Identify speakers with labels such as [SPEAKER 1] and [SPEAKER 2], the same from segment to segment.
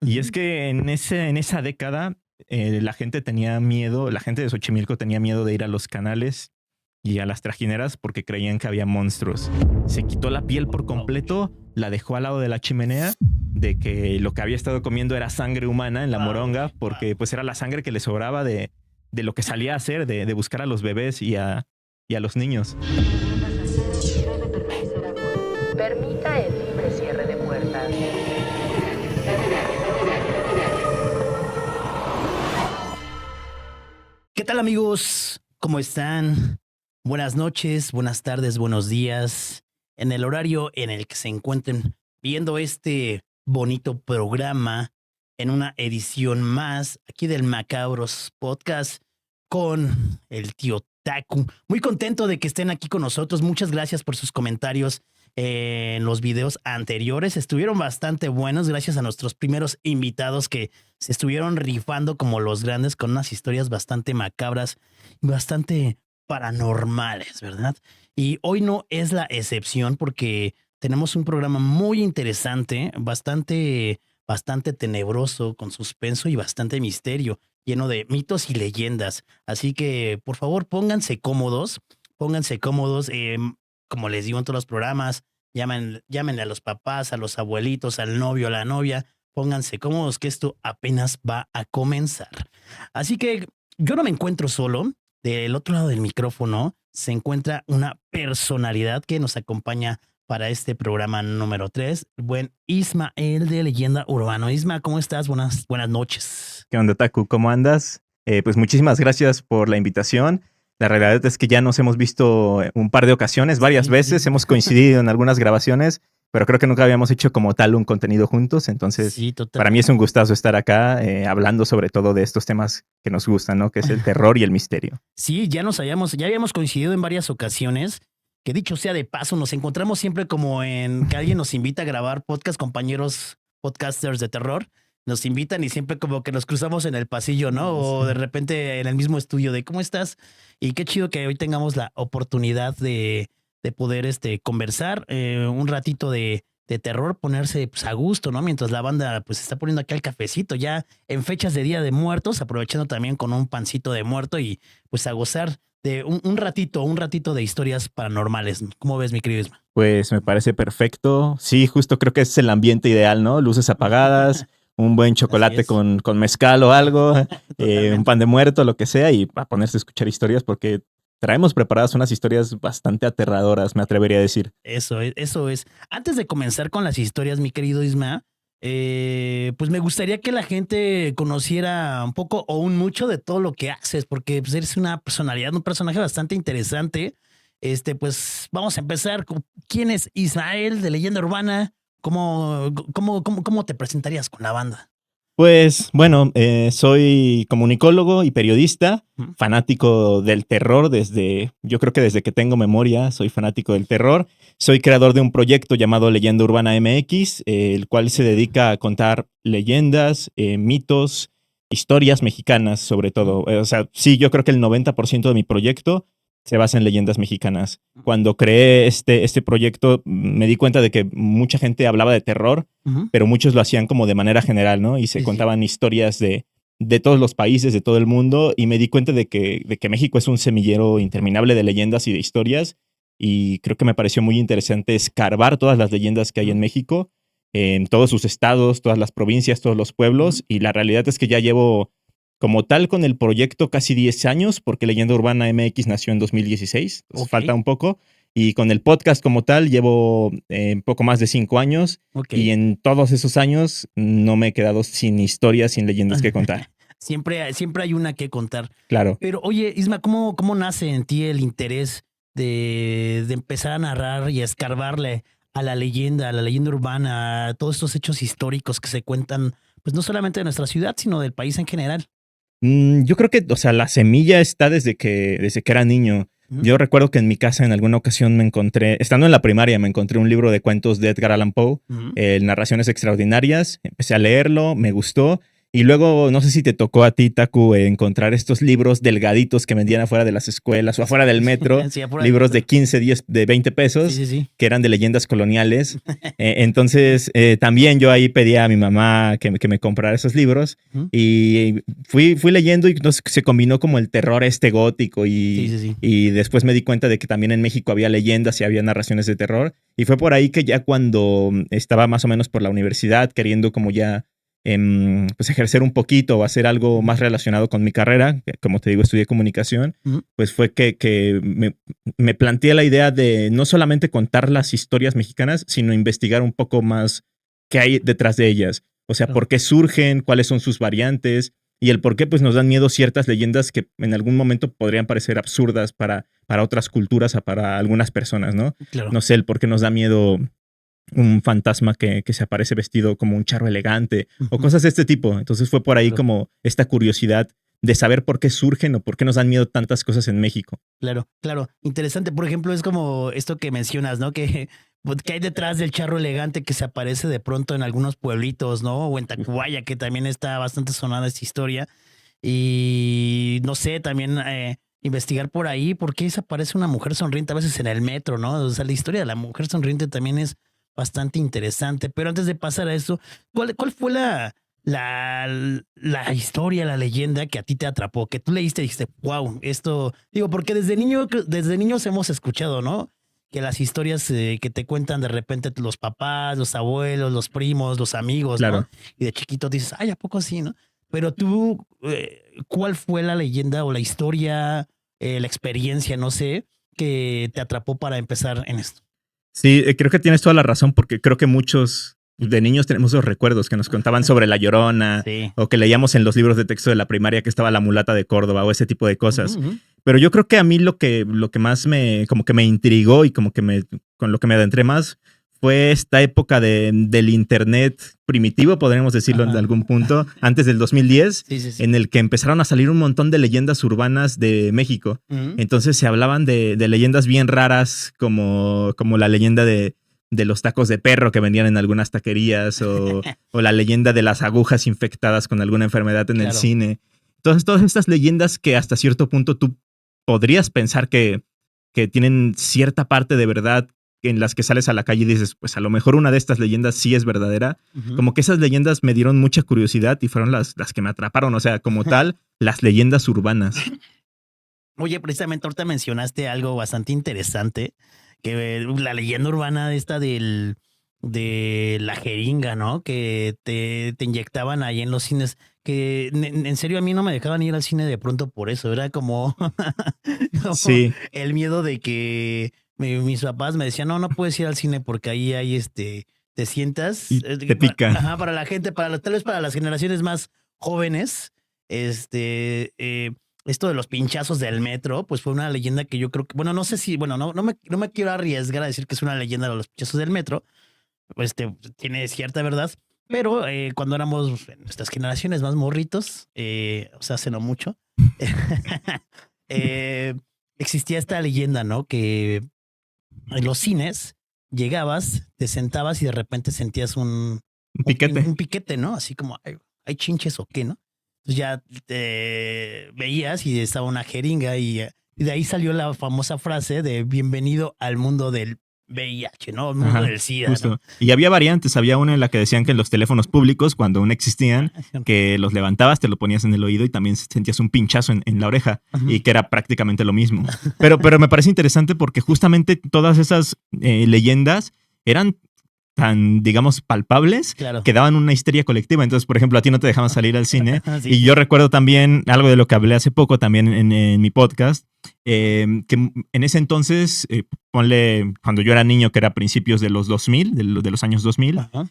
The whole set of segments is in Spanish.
[SPEAKER 1] Y es que en esa década la gente tenía miedo, la gente de Xochimilco tenía miedo de ir a los canales y a las trajineras porque creían que había monstruos. Se quitó la piel por completo, la dejó al lado de la chimenea, de que lo que había estado comiendo era sangre humana en la moronga, porque pues era la sangre que le sobraba de lo que salía a hacer, de buscar a los bebés y a los niños.
[SPEAKER 2] Permita el libre cierre de puertas.
[SPEAKER 3] ¿Qué tal, amigos? ¿Cómo están? Buenas noches, buenas tardes, buenos días. En el horario en el que se encuentren viendo este bonito programa en una edición más aquí del Macabros Podcast con el tío Taku. Muy contento de que estén aquí con nosotros. Muchas gracias por sus comentarios en los videos anteriores. Estuvieron bastante buenos gracias a nuestros primeros invitados que se estuvieron rifando como los grandes con unas historias bastante macabras y bastante paranormales, ¿verdad? Y hoy no es la excepción porque tenemos un programa muy interesante, bastante tenebroso, con suspenso y bastante misterio, lleno de mitos y leyendas. Así que, por favor, pónganse cómodos, como les digo en todos los programas, llámenle a los papás, a los abuelitos, al novio, a la novia. Pónganse cómodos que esto apenas va a comenzar. Así que yo no me encuentro solo. Del otro lado del micrófono se encuentra una personalidad que nos acompaña para este programa número 3, el buen Ismael de Leyenda Urbano. Isma, ¿cómo estás? Buenas noches.
[SPEAKER 1] ¿Qué onda, Taku? ¿Cómo andas? Pues muchísimas gracias por la invitación. La realidad es que ya nos hemos visto un par de ocasiones, varias veces, hemos coincidido en algunas grabaciones, pero creo que nunca habíamos hecho como tal un contenido juntos. Entonces,
[SPEAKER 3] Sí,
[SPEAKER 1] para mí es un gustazo estar acá hablando sobre todo de estos temas que nos gustan, ¿no? Que es el terror y el misterio.
[SPEAKER 3] Sí, ya habíamos coincidido en varias ocasiones. Que dicho sea de paso, nos encontramos siempre como en que alguien nos invita a grabar podcast, compañeros podcasters de terror. Nos invitan y siempre como que nos cruzamos en el pasillo, ¿no? O de repente en el mismo estudio de ¿cómo estás? Y qué chido que hoy tengamos la oportunidad de poder conversar un ratito de terror, ponerse pues, a gusto, ¿no? Mientras la banda pues está poniendo acá el cafecito ya en fechas de Día de Muertos, aprovechando también con un pancito de muerto y pues a gozar de un ratito de historias paranormales. ¿Cómo ves, mi querido Isma?
[SPEAKER 1] Pues me parece perfecto. Sí, justo creo que es el ambiente ideal, ¿no? Luces apagadas, un buen chocolate con mezcal o algo, un pan de muerto, lo que sea, y a ponerse a escuchar historias porque traemos preparadas unas historias bastante aterradoras, me atrevería a decir.
[SPEAKER 3] Eso es. Antes de comenzar con las historias, mi querido Isma, pues me gustaría que la gente conociera un poco o un mucho de todo lo que haces, porque pues, eres una personalidad, un personaje bastante interesante. Pues vamos a empezar. ¿Quién es Ismael de Leyenda Urbana? ¿Cómo te presentarías con la banda?
[SPEAKER 1] Pues bueno, soy comunicólogo y periodista, fanático del terror yo creo que desde que tengo memoria, soy fanático del terror. Soy creador de un proyecto llamado Leyenda Urbana MX, el cual se dedica a contar leyendas, mitos, historias mexicanas sobre todo. O sea, sí, yo creo que el 90% de mi proyecto se basa en leyendas mexicanas. Cuando creé este proyecto, me di cuenta de que mucha gente hablaba de terror, pero muchos lo hacían como de manera general, ¿no? Y se contaban historias de todos los países, de todo el mundo, y me di cuenta de que México es un semillero interminable de leyendas y de historias, y creo que me pareció muy interesante escarbar todas las leyendas que hay en México, en todos sus estados, todas las provincias, todos los pueblos, y la realidad es que ya llevo como tal con el proyecto casi 10 años, porque Leyenda Urbana MX nació en 2016, falta un poco, y con el podcast como tal llevo poco más de 5 años, y en todos esos años no me he quedado sin historias, sin leyendas que contar.
[SPEAKER 3] Siempre hay una que contar.
[SPEAKER 1] Claro.
[SPEAKER 3] Pero oye, Isma, ¿cómo nace en ti el interés de empezar a narrar y a escarbarle a la leyenda urbana, a todos estos hechos históricos que se cuentan, pues no solamente de nuestra ciudad, sino del país en general?
[SPEAKER 1] Yo creo que, o sea, la semilla está desde que era niño. Yo recuerdo que en mi casa en alguna ocasión me encontré, estando en la primaria, me encontré un libro de cuentos de Edgar Allan Poe, Narraciones Extraordinarias. Empecé a leerlo, me gustó Y luego, no sé si te tocó a ti, Taku, encontrar estos libros delgaditos que vendían afuera de las escuelas o afuera del metro,
[SPEAKER 3] Sí, afuera del
[SPEAKER 1] libros de
[SPEAKER 3] metro.
[SPEAKER 1] 15, 10, de 20 pesos,
[SPEAKER 3] Sí.
[SPEAKER 1] que eran de leyendas coloniales. Entonces, también yo ahí pedía a mi mamá que me comprara esos libros
[SPEAKER 3] Ujú.
[SPEAKER 1] y fui leyendo y entonces se combinó como el terror gótico
[SPEAKER 3] Sí.
[SPEAKER 1] y después me di cuenta de que también en México había leyendas y había narraciones de terror. Y fue por ahí que ya cuando estaba más o menos por la universidad, queriendo como ya pues ejercer un poquito o hacer algo más relacionado con mi carrera, que, como te digo, estudié comunicación,
[SPEAKER 3] Ujú.
[SPEAKER 1] pues fue que me planteé la idea de no solamente contar las historias mexicanas, sino investigar un poco más qué hay detrás de ellas. O sea,
[SPEAKER 3] Claro.
[SPEAKER 1] por qué surgen, cuáles son sus variantes y el por qué pues nos dan miedo ciertas leyendas que en algún momento podrían parecer absurdas para otras culturas o para algunas personas, ¿no?
[SPEAKER 3] Claro.
[SPEAKER 1] No sé, el por qué nos da miedo un fantasma que se aparece vestido como un charro elegante o
[SPEAKER 3] Ujú.
[SPEAKER 1] cosas de este tipo. Entonces fue por ahí
[SPEAKER 3] Claro.
[SPEAKER 1] como esta curiosidad de saber por qué surgen o por qué nos dan miedo tantas cosas en México.
[SPEAKER 3] Claro. Interesante. Por ejemplo, es como esto que mencionas, ¿no? Que hay detrás del charro elegante que se aparece de pronto en algunos pueblitos, ¿no? O en Tacubaya, que también está bastante sonada esta historia. Y no sé, también investigar por ahí por qué se aparece una mujer sonriente a veces en el metro, ¿no? O sea, la historia de la mujer sonriente también es bastante interesante. Pero antes de pasar a eso, ¿cuál fue la historia, la leyenda que a ti te atrapó? Que tú leíste y dijiste, wow, esto. Digo, porque desde niños hemos escuchado, ¿no? Que las historias que te cuentan de repente los papás, los abuelos, los primos, los amigos, ¿no?
[SPEAKER 1] Claro.
[SPEAKER 3] Y de chiquito dices, ay, ¿a poco sí, no? Pero tú, ¿cuál fue la leyenda o la historia, la experiencia, no sé, que te atrapó para empezar en esto?
[SPEAKER 1] Sí, creo que tienes toda la razón porque creo que muchos de niños tenemos esos recuerdos que nos contaban sobre La Llorona
[SPEAKER 3] Sí.
[SPEAKER 1] o que leíamos en los libros de texto de la primaria que estaba la mulata de Córdoba o ese tipo de cosas.
[SPEAKER 3] Ujú.
[SPEAKER 1] Pero yo creo que a mí lo que más como que me intrigó y como que con lo que me adentré más fue esta época del internet primitivo, podríamos decirlo en
[SPEAKER 3] Ajá.
[SPEAKER 1] algún punto, antes del 2010,
[SPEAKER 3] Sí.
[SPEAKER 1] en el que empezaron a salir un montón de leyendas urbanas de México.
[SPEAKER 3] Ujú.
[SPEAKER 1] Entonces se hablaban de leyendas bien raras, como la leyenda de los tacos de perro que vendían en algunas taquerías o la leyenda de las agujas infectadas con alguna enfermedad en el
[SPEAKER 3] Claro.
[SPEAKER 1] cine. Entonces, todas estas leyendas que hasta cierto punto tú podrías pensar que tienen cierta parte de verdad en las que sales a la calle y dices, pues a lo mejor una de estas leyendas sí es verdadera.
[SPEAKER 3] Ujú.
[SPEAKER 1] Como que esas leyendas me dieron mucha curiosidad y fueron las que me atraparon. O sea, como tal, las leyendas urbanas.
[SPEAKER 3] Oye, precisamente ahorita mencionaste algo bastante interesante, que la leyenda urbana esta de la jeringa, ¿no? Que te inyectaban ahí en los cines, que en serio a mí no me dejaban ir al cine de pronto por eso, era como, como
[SPEAKER 1] Sí,
[SPEAKER 3] el miedo de que mis papás me decían, no puedes ir al cine porque ahí hay te sientas,
[SPEAKER 1] y te pica.
[SPEAKER 3] ajá, para la gente, tal vez para las generaciones más jóvenes, esto de los pinchazos del metro, pues fue una leyenda que yo creo que, bueno, no sé si, bueno, no me quiero arriesgar a decir que es una leyenda de los pinchazos del metro, pues tiene cierta verdad, pero cuando éramos en nuestras generaciones más morritos, o sea, hace no mucho, eh, existía esta leyenda, ¿no? Que en los cines llegabas, te sentabas y de repente sentías
[SPEAKER 1] Un piquete.
[SPEAKER 3] un piquete, ¿no? Así como, ¿hay chinches o qué, no? Entonces ya te veías y estaba una jeringa y de ahí salió la famosa frase de bienvenido al mundo del VIH, ¿no? El mundo
[SPEAKER 1] Ajá,
[SPEAKER 3] del SIDA, ¿no?
[SPEAKER 1] justo. Y había variantes. Había una en la que decían que en los teléfonos públicos, cuando aún existían, que los levantabas, te lo ponías en el oído y también sentías un pinchazo en la oreja
[SPEAKER 3] Ujú.
[SPEAKER 1] y que era prácticamente lo mismo. Pero me parece interesante porque justamente todas esas leyendas eran tan, digamos, palpables
[SPEAKER 3] Claro.
[SPEAKER 1] que daban una histeria colectiva. Entonces, por ejemplo, a ti no te dejaban salir al cine.
[SPEAKER 3] Sí.
[SPEAKER 1] Y yo recuerdo también algo de lo que hablé hace poco también en mi podcast, que en ese entonces, ponle, cuando yo era niño, que era a principios de los 2000, de los años 2000,
[SPEAKER 3] Ajá.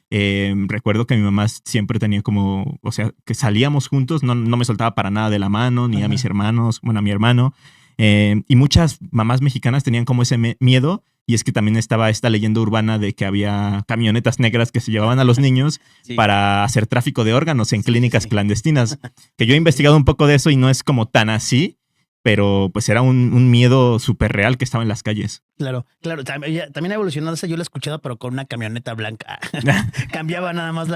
[SPEAKER 1] recuerdo que mi mamá siempre tenía como, o sea, que salíamos juntos, no me soltaba para nada de la mano, ni a mis hermanos, bueno, a mi hermano. Y muchas mamás mexicanas tenían como ese miedo. Y es que también estaba esta leyenda urbana de que había camionetas negras que se llevaban a los niños
[SPEAKER 3] Sí.
[SPEAKER 1] para hacer tráfico de órganos en
[SPEAKER 3] Sí,
[SPEAKER 1] clínicas
[SPEAKER 3] sí.
[SPEAKER 1] clandestinas. Que yo he investigado un poco de eso y no es como tan así, pero pues era un miedo súper real que estaba en las calles.
[SPEAKER 3] Claro. También ha evolucionado esa, yo la he escuchado, pero con una camioneta blanca. Cambiaba nada más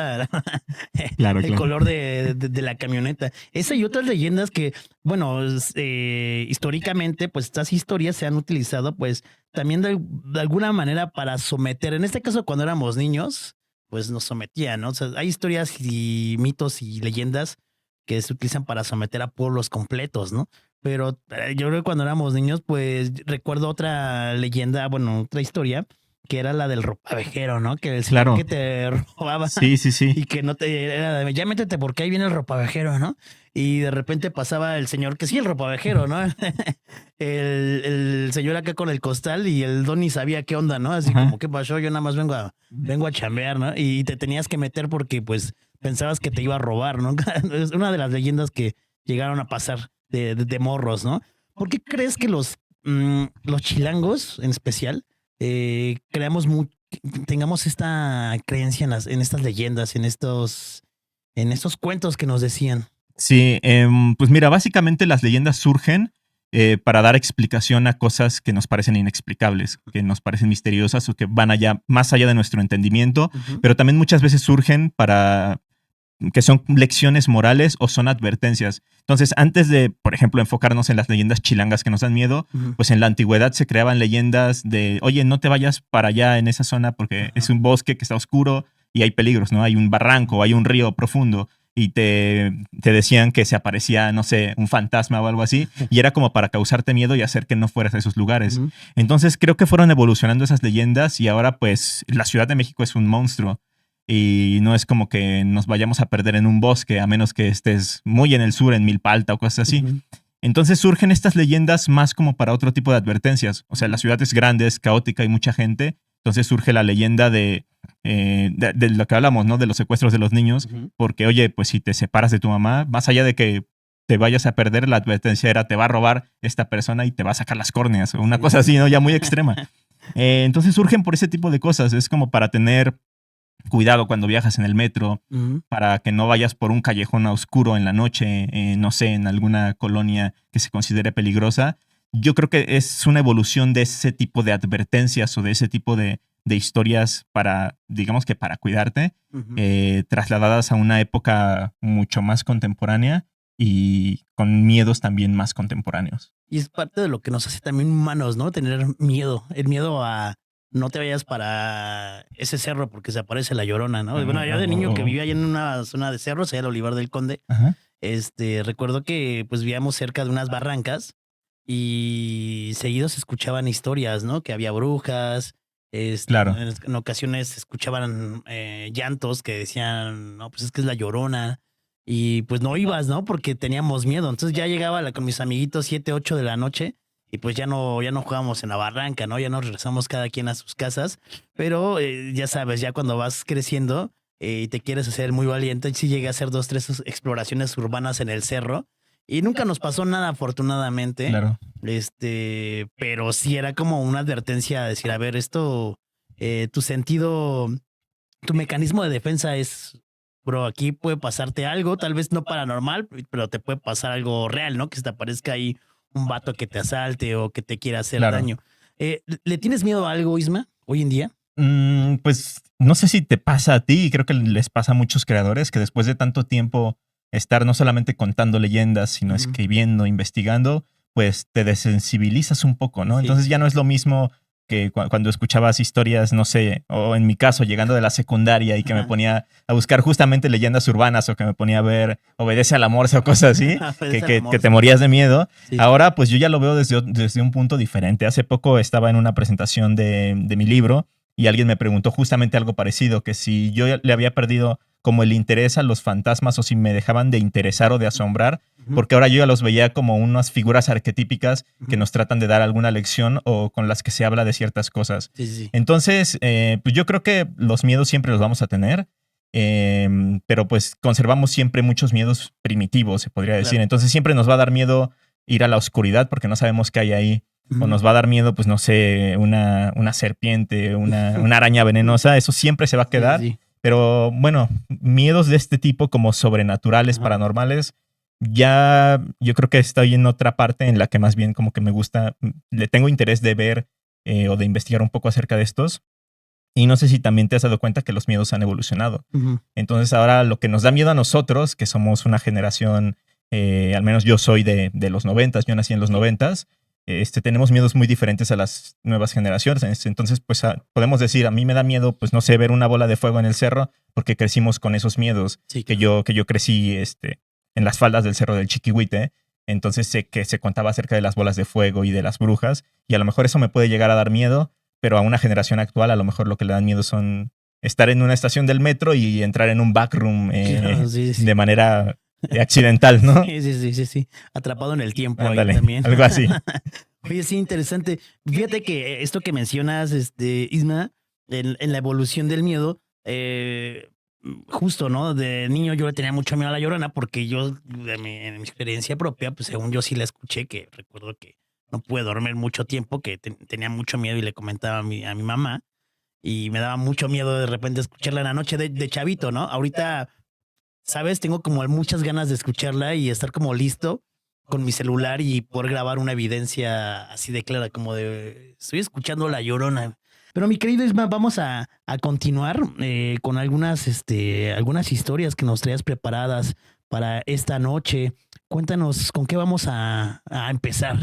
[SPEAKER 3] el color de la camioneta. Esa y otras leyendas que, bueno, históricamente, pues estas historias se han utilizado, pues, también de alguna manera para someter. En este caso, cuando éramos niños, pues nos sometían, ¿no? O sea, hay historias y mitos y leyendas que se utilizan para someter a pueblos completos, ¿no? Pero yo creo que cuando éramos niños, pues recuerdo otra leyenda, bueno, otra historia, que era la del ropavejero, ¿no? Que el señor que te robaba.
[SPEAKER 1] Sí.
[SPEAKER 3] Y que no te era de, ya métete porque ahí viene el ropavejero, ¿no? Y de repente pasaba el señor, que sí, el ropavejero, ¿no? el señor acá con el costal y el don ni sabía qué onda, ¿no? Así como, ¿qué pasó? Yo nada más vengo a chambear, ¿no? Y te tenías que meter porque, pues, pensabas que te iba a robar, ¿no? Es una de las leyendas que llegaron a pasar de morros, ¿no? ¿Por qué crees que los chilangos, en especial, tengamos esta creencia en estas leyendas, en estos cuentos que nos decían?
[SPEAKER 1] Sí, pues mira, básicamente las leyendas surgen para dar explicación a cosas que nos parecen inexplicables, que nos parecen misteriosas o que van más allá de nuestro entendimiento, pero también muchas veces surgen para que son lecciones morales o son advertencias. Entonces, antes de, por ejemplo, enfocarnos en las leyendas chilangas que nos dan miedo, pues en la antigüedad se creaban leyendas de, oye, no te vayas para allá en esa zona porque es un bosque que está oscuro y hay peligros, ¿no? Hay un barranco, hay un río profundo y te decían que se aparecía, no sé, un fantasma o algo así, y era como para causarte miedo y hacer que no fueras a esos lugares. Entonces, creo que fueron evolucionando esas leyendas y ahora, pues, la Ciudad de México es un monstruo. Y no es como que nos vayamos a perder en un bosque, a menos que estés muy en el sur, en Milpa Alta o cosas así. Entonces surgen estas leyendas más como para otro tipo de advertencias. O sea, la ciudad es grande, es caótica, hay mucha gente. Entonces surge la leyenda de lo que hablamos, ¿no? De los secuestros de los niños. Porque, oye, pues si te separas de tu mamá, más allá de que te vayas a perder, la advertencia era te va a robar esta persona y te va a sacar las córneas o una cosa así, ¿no? Ya muy extrema. Entonces surgen por ese tipo de cosas. Es como para tener cuidado cuando viajas en el metro, para que no vayas por un callejón oscuro en la noche, no sé, en alguna colonia que se considere peligrosa. Yo creo que es una evolución de ese tipo de advertencias o de ese tipo de historias para, digamos que para cuidarte, trasladadas a una época mucho más contemporánea y con miedos también más contemporáneos.
[SPEAKER 3] Y es parte de lo que nos hace también humanos, ¿no? Tener miedo, el miedo a no te vayas para ese cerro porque se aparece la Llorona, ¿no? Bueno, yo de niño que vivía ahí en una zona de cerros, allá el Olivar del Conde, recuerdo que pues vivíamos cerca de unas barrancas y seguidos se escuchaban historias, ¿no? Que había brujas,
[SPEAKER 1] Claro.
[SPEAKER 3] En ocasiones se escuchaban llantos que decían, no, pues es que es la Llorona. Y pues no ibas, ¿no? Porque teníamos miedo. Entonces ya llegaba con mis amiguitos 7, 8 de la noche. Y pues ya no jugábamos en la barranca, ¿no? Ya nos regresamos cada quien a sus casas. Pero ya sabes, ya cuando vas creciendo y te quieres hacer muy valiente, sí llegué a hacer 2, 3 exploraciones urbanas en el cerro. Y nunca nos pasó nada, afortunadamente.
[SPEAKER 1] Claro.
[SPEAKER 3] Pero sí era como una advertencia a decir, a ver, esto, tu mecanismo de defensa es, bro, aquí puede pasarte algo, tal vez no paranormal, pero te puede pasar algo real, ¿no? Que se te aparezca ahí un vato que te asalte o que te quiera hacer daño. ¿Le tienes miedo a algo, Isma, hoy en día?
[SPEAKER 1] Pues no sé si te pasa a ti, y creo que les pasa a muchos creadores que después de tanto tiempo estar no solamente contando leyendas, sino escribiendo, investigando, pues te desensibilizas un poco, ¿no? Sí. Entonces ya no es lo mismo que cuando escuchabas historias, no sé, o en mi caso, llegando de la secundaria y que me ponía a buscar justamente leyendas urbanas o que me ponía a ver Obedece a la Morsa o cosas así, que te morías de miedo. Sí. Ahora, pues yo ya lo veo desde un punto diferente. Hace poco estaba en una presentación de mi libro y alguien me preguntó justamente algo parecido, que si yo le había perdido como el interés a los fantasmas o si me dejaban de interesar o de asombrar, porque ahora yo ya los veía como unas figuras arquetípicas que nos tratan de dar alguna lección o con las que se habla de ciertas cosas. Sí. Entonces, pues yo creo que los miedos siempre los vamos a tener, pero pues conservamos siempre muchos miedos primitivos, se podría decir. Claro. Entonces siempre nos va a dar miedo ir a la oscuridad porque no sabemos qué hay ahí. O nos va a dar miedo, pues no sé, una serpiente, una araña venenosa. Eso siempre se va a quedar. Sí. Pero bueno, miedos de este tipo como sobrenaturales, paranormales, Ya yo creo que estoy en otra parte en la que más bien como que me gusta, le tengo interés de ver o de investigar un poco acerca de estos. Y no sé si también te has dado cuenta que los miedos han evolucionado.
[SPEAKER 3] Ujú.
[SPEAKER 1] Entonces ahora lo que nos da miedo a nosotros, que somos una generación, al menos yo soy de los noventas, yo nací en los noventas, tenemos miedos muy diferentes a las nuevas generaciones. Entonces, pues podemos decir, a mí me da miedo, pues no sé, ver una bola de fuego en el cerro, porque crecimos con esos miedos,
[SPEAKER 3] Sí,
[SPEAKER 1] que
[SPEAKER 3] claro.
[SPEAKER 1] yo crecí en las faldas del cerro del Chiquihuite. Entonces sé que se contaba acerca de las bolas de fuego y de las brujas, y a lo mejor eso me puede llegar a dar miedo, pero a una generación actual a lo mejor lo que le dan miedo son estar en una estación del metro y entrar en un backroom
[SPEAKER 3] Claro, sí, sí.
[SPEAKER 1] de manera accidental, ¿no?
[SPEAKER 3] Sí, sí, sí, sí, sí. Atrapado en el tiempo ahí
[SPEAKER 1] Ándale,
[SPEAKER 3] también.
[SPEAKER 1] algo así.
[SPEAKER 3] Oye, sí, interesante. Fíjate que esto que mencionas, Isma, en la evolución del miedo, justo, ¿no? De niño yo le tenía mucho miedo a La Llorona porque yo, en mi experiencia propia, pues según yo sí la escuché, que recuerdo que no pude dormir mucho tiempo, que tenía mucho miedo y le comentaba a mi mamá y me daba mucho miedo de repente escucharla en la noche de chavito, ¿no? Ahorita, ¿sabes? Tengo como muchas ganas de escucharla y estar como listo con mi celular y poder grabar una evidencia así de clara, como de estoy escuchando La Llorona. Pero mi querido Isma, vamos a continuar con algunas historias que nos traías preparadas para esta noche. Cuéntanos con qué vamos a empezar.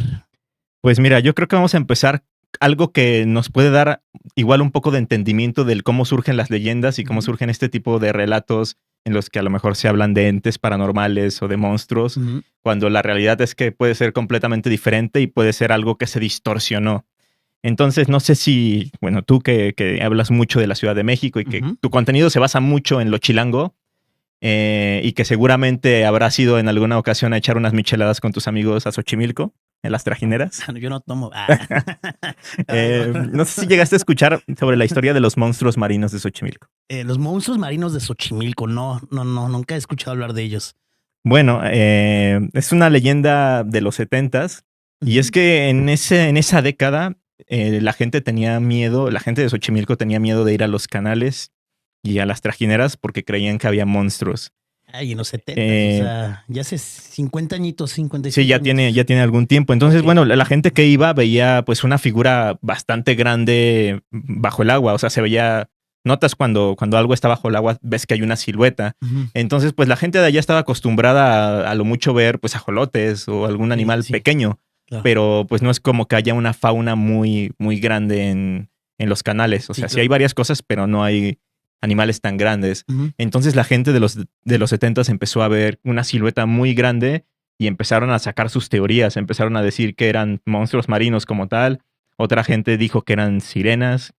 [SPEAKER 1] Pues mira, yo creo que vamos a empezar algo que nos puede dar igual un poco de entendimiento del cómo surgen las leyendas y cómo
[SPEAKER 3] Ujú,
[SPEAKER 1] surgen este tipo de relatos en los que a lo mejor se hablan de entes paranormales o de monstruos,
[SPEAKER 3] ujú.
[SPEAKER 1] cuando la realidad es que puede ser completamente diferente y puede ser algo que se distorsionó. Entonces, no sé si, bueno, tú que hablas mucho de la Ciudad de México y que
[SPEAKER 3] Ujú.
[SPEAKER 1] tu contenido se basa mucho en lo chilango, y que seguramente habrás ido en alguna ocasión a echar unas micheladas con tus amigos a Xochimilco, en las trajineras.
[SPEAKER 3] Yo no tomo. Ay, no.
[SPEAKER 1] No sé si llegaste a escuchar sobre la historia de los monstruos marinos de Xochimilco.
[SPEAKER 3] Los monstruos marinos de Xochimilco, no, no, no, nunca he escuchado hablar de ellos.
[SPEAKER 1] Bueno, es una leyenda de los setentas, y es
[SPEAKER 3] Ujú.
[SPEAKER 1] que en esa década la gente tenía miedo, la gente de Xochimilco tenía miedo de ir a los canales y a las trajineras porque creían que había monstruos.
[SPEAKER 3] Ay, en los 70, o
[SPEAKER 1] Eh,
[SPEAKER 3] sea, ya hace 50 añitos,
[SPEAKER 1] Sí,
[SPEAKER 3] 55
[SPEAKER 1] ya
[SPEAKER 3] añitos.
[SPEAKER 1] tiene algún tiempo. Entonces,
[SPEAKER 3] Ok,
[SPEAKER 1] bueno, la gente que iba veía pues una figura bastante grande bajo el agua. O sea, se veía, notas cuando algo está bajo el agua, ves que hay una silueta.
[SPEAKER 3] ujú,
[SPEAKER 1] Entonces, pues la gente de allá estaba acostumbrada a lo mucho ver pues ajolotes o algún
[SPEAKER 3] sí, sí,
[SPEAKER 1] animal
[SPEAKER 3] sí,
[SPEAKER 1] pequeño,
[SPEAKER 3] claro.
[SPEAKER 1] pero pues no es como que haya una fauna muy grande en los canales. O
[SPEAKER 3] Sí,
[SPEAKER 1] sea, sí hay
[SPEAKER 3] claro.
[SPEAKER 1] varias cosas, pero no hay animales tan grandes.
[SPEAKER 3] Ujú,
[SPEAKER 1] Entonces la gente de los 70 empezó a ver una silueta muy grande y empezaron a sacar sus teorías, empezaron a decir que eran monstruos marinos como tal, otra gente dijo que eran sirenas,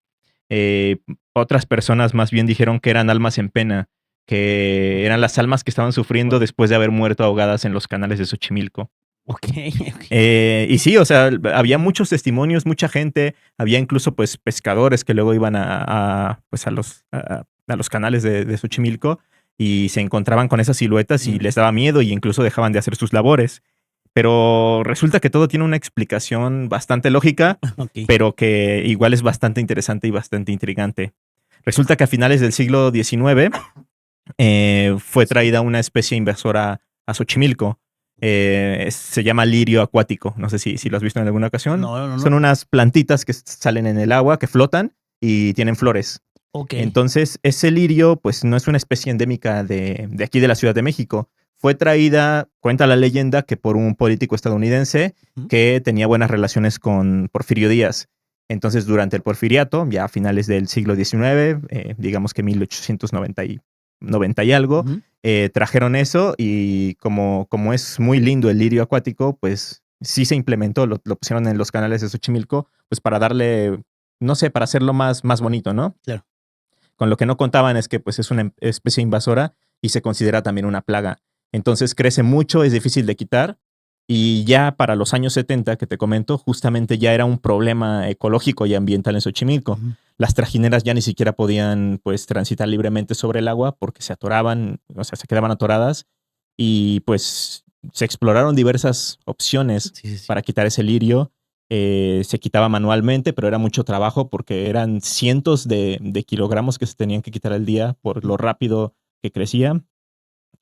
[SPEAKER 1] eh, otras personas más bien dijeron que eran almas en pena, que eran las almas que estaban sufriendo
[SPEAKER 3] guau.
[SPEAKER 1] después de haber muerto ahogadas en los canales de Xochimilco.
[SPEAKER 3] Ok, ok.
[SPEAKER 1] Y sí, o sea, había muchos testimonios, mucha gente, había incluso pues pescadores que luego iban pues, a los canales de Xochimilco y se encontraban con esas siluetas y
[SPEAKER 3] Ujú,
[SPEAKER 1] les daba miedo y incluso dejaban de hacer sus labores. Pero resulta que todo tiene una explicación bastante lógica,
[SPEAKER 3] ok.
[SPEAKER 1] pero que igual es bastante interesante y bastante intrigante. Resulta que a finales del siglo XIX fue
[SPEAKER 3] Sí.
[SPEAKER 1] traída una especie invasora a Xochimilco. Se llama lirio acuático. No sé si lo has visto en alguna ocasión.
[SPEAKER 3] No, no,
[SPEAKER 1] Son
[SPEAKER 3] no.
[SPEAKER 1] unas plantitas que salen en el agua, que flotan y tienen flores.
[SPEAKER 3] Ok.
[SPEAKER 1] Entonces, ese lirio, pues no es una especie endémica de aquí de la Ciudad de México. Fue traída, cuenta la leyenda, que por un político estadounidense
[SPEAKER 3] Ujú,
[SPEAKER 1] que tenía buenas relaciones con Porfirio Díaz. Entonces, durante el porfiriato, ya a finales del siglo XIX, digamos que 1890 y algo,
[SPEAKER 3] ujú.
[SPEAKER 1] trajeron eso y como es muy lindo el lirio acuático, pues sí se implementó, lo pusieron en los canales de Xochimilco, pues para darle, no sé, para hacerlo más bonito, ¿no?
[SPEAKER 3] Claro.
[SPEAKER 1] Con lo que no contaban es que pues es una especie invasora y se considera también una plaga. Entonces crece mucho, es difícil de quitar y ya para los años 70 que te comento, justamente ya era un problema ecológico y ambiental en Xochimilco.
[SPEAKER 3] Ujú.
[SPEAKER 1] Las trajineras ya ni siquiera podían pues transitar libremente sobre el agua porque se atoraban, o sea, se quedaban atoradas y pues se exploraron diversas opciones
[SPEAKER 3] Sí, sí, sí.
[SPEAKER 1] para quitar ese lirio. Se quitaba manualmente, pero era mucho trabajo porque eran cientos de kilogramos que se tenían que quitar al día por
[SPEAKER 3] Ujú.
[SPEAKER 1] lo rápido que crecía.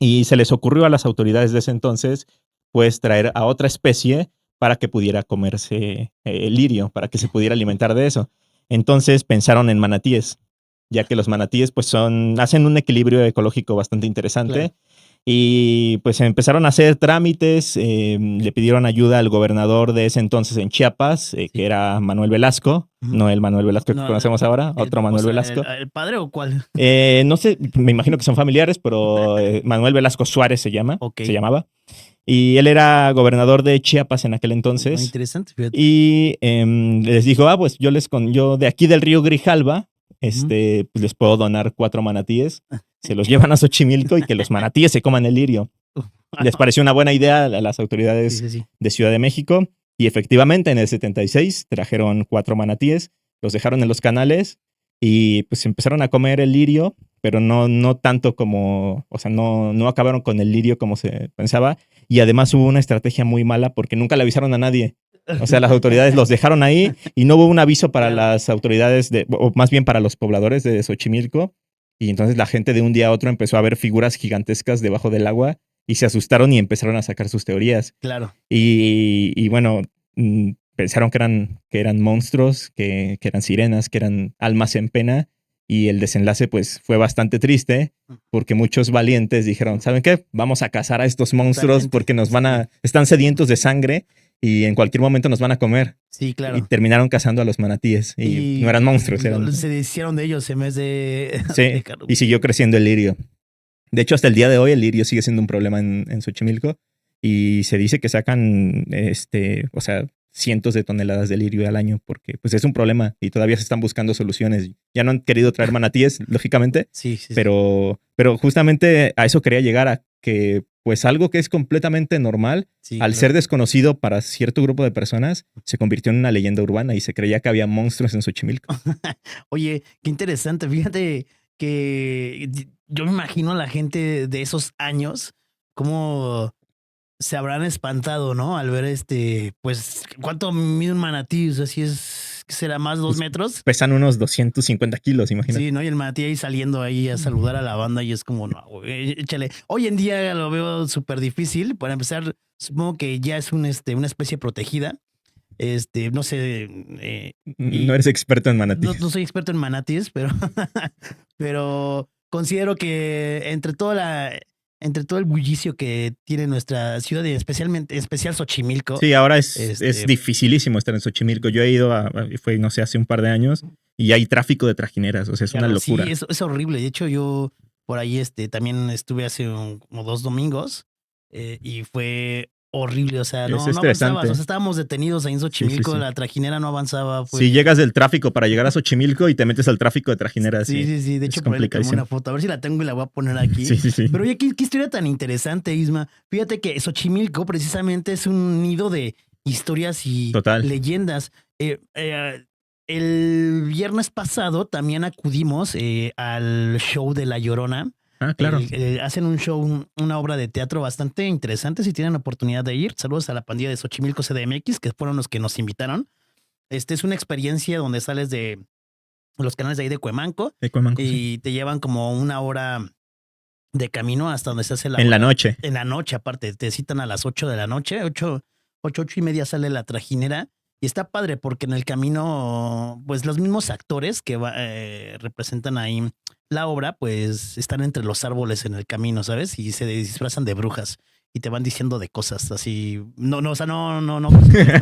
[SPEAKER 1] Y se les ocurrió a las autoridades de ese entonces, pues, traer a otra especie para que pudiera comerse el lirio, para que se pudiera alimentar de eso. Entonces pensaron en manatíes, ya que los manatíes, pues, hacen un equilibrio ecológico bastante interesante.
[SPEAKER 3] Claro.
[SPEAKER 1] Y pues empezaron a hacer trámites, le pidieron ayuda al gobernador de ese entonces en Chiapas, que era Manuel Velasco, no el Manuel Velasco que conocemos ahora, otro Manuel Velasco.
[SPEAKER 3] ¿El padre o cuál?
[SPEAKER 1] No sé, me imagino que son familiares, pero Manuel Velasco Suárez se llamaba. Y él era gobernador de Chiapas en aquel entonces.
[SPEAKER 3] Muy interesante, fíjate.
[SPEAKER 1] Y les dijo, pues yo de aquí del río Grijalva, pues les puedo donar 4 manatíes. Se los llevan a Xochimilco y que los manatíes se coman el lirio. Les pareció una buena idea a las autoridades de Ciudad de México. Y efectivamente, en el 76 trajeron 4 manatíes, los dejaron en los canales y pues empezaron a comer el lirio, pero no tanto como, o sea, no acabaron con el lirio como se pensaba. Y además hubo una estrategia muy mala porque nunca le avisaron a nadie. O sea, las autoridades los dejaron ahí y no hubo un aviso para las autoridades, o más bien para los pobladores de Xochimilco. Y entonces la gente de un día a otro empezó a ver figuras gigantescas debajo del agua y se asustaron y empezaron a sacar sus teorías.
[SPEAKER 3] Claro.
[SPEAKER 1] Y bueno, pensaron que eran monstruos, que eran sirenas, que eran almas en pena. Y el desenlace pues fue bastante triste porque muchos valientes dijeron, ¿saben qué? Vamos a cazar a estos monstruos porque están sedientos de sangre y en cualquier momento nos van a comer.
[SPEAKER 3] Sí, claro.
[SPEAKER 1] Y terminaron cazando a los manatíes y no eran monstruos.
[SPEAKER 3] Se deshicieron de ellos en vez de...
[SPEAKER 1] Sí, y siguió creciendo el lirio. De hecho, hasta el día de hoy el lirio sigue siendo un problema en Xochimilco y se dice que sacan, o sea, cientos de toneladas de lirio al año porque pues es un problema y todavía se están buscando soluciones. Ya no han querido traer manatíes, lógicamente, pero justamente a eso quería llegar, a que pues algo que es completamente normal, al ser desconocido para cierto grupo de personas, se convirtió en una leyenda urbana y se creía que había monstruos en Xochimilco.
[SPEAKER 3] Oye, qué interesante. Fíjate que yo me imagino a la gente de esos años cómo se habrán espantado, ¿no? Al ver pues, ¿cuánto mide un manatí? O sea, si es, ¿qué será? ¿Más 2 metros?
[SPEAKER 1] Pesan unos 250 kilos, imagínate.
[SPEAKER 3] Sí, ¿no? Y el manatí ahí saliendo ahí a saludar a la banda y es como, no, güey, échale. Hoy en día lo veo súper difícil. Para empezar, supongo que ya es una especie protegida. No sé.
[SPEAKER 1] No eres experto en manatíes.
[SPEAKER 3] No soy experto en manatíes, pero considero que entre todo el bullicio que tiene nuestra ciudad y especial Xochimilco.
[SPEAKER 1] Sí, ahora es dificilísimo estar en Xochimilco. Yo he ido fue, no sé, hace un par de años y hay tráfico de trajineras. O sea, es una locura.
[SPEAKER 3] Sí, es horrible. De hecho, yo por ahí también estuve hace como 2 domingos y fue horrible, o sea, no avanzabas, o sea, estábamos detenidos ahí en Xochimilco, la trajinera no avanzaba.
[SPEAKER 1] Sí, llegas del tráfico para llegar a Xochimilco y te metes al tráfico de trajineras.
[SPEAKER 3] Sí, de hecho, por ahí tomé una foto, a ver si la tengo y la voy a poner aquí.
[SPEAKER 1] Sí.
[SPEAKER 3] Pero oye, qué historia tan interesante, Isma. Fíjate que Xochimilco precisamente es un nido de historias y leyendas. El viernes pasado también acudimos al show de La Llorona.
[SPEAKER 1] Ah, claro.
[SPEAKER 3] Hacen un show, una obra de teatro bastante interesante. Si tienen oportunidad de ir, saludos a la pandilla de Xochimilco CDMX, que fueron los que nos invitaron. Es una experiencia donde sales de los canales de ahí de Cuemanco. Y te llevan como 1 hora de camino hasta donde se hace
[SPEAKER 1] en la noche.
[SPEAKER 3] En la noche, aparte. Te citan a las 8 de la noche. 8 y media sale la trajinera. Y está padre porque en el camino, pues los mismos actores que representan ahí la obra, pues están entre los árboles en el camino, ¿sabes? Y se disfrazan de brujas y te van diciendo de cosas así. No, o sea, no,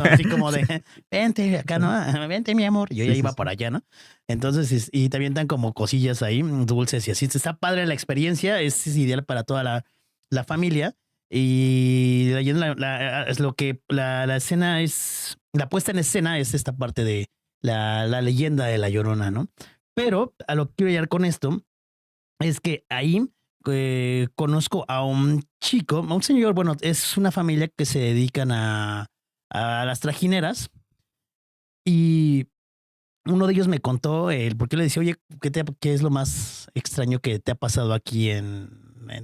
[SPEAKER 3] así como de, vente acá, ¿no? Vente, mi amor. Yo ya iba para allá, ¿no? Entonces, y te avientan como cosillas ahí, dulces y así. Está padre la experiencia, es ideal para toda la familia. Y es lo que la escena es, la puesta en escena es esta parte de la leyenda de La Llorona, ¿no? Pero a lo que quiero llegar con esto es que ahí conozco a un chico, a un señor, bueno, es una familia que se dedican a las trajineras y uno de ellos me contó porque le decía, oye, ¿qué es lo más extraño que te ha pasado aquí en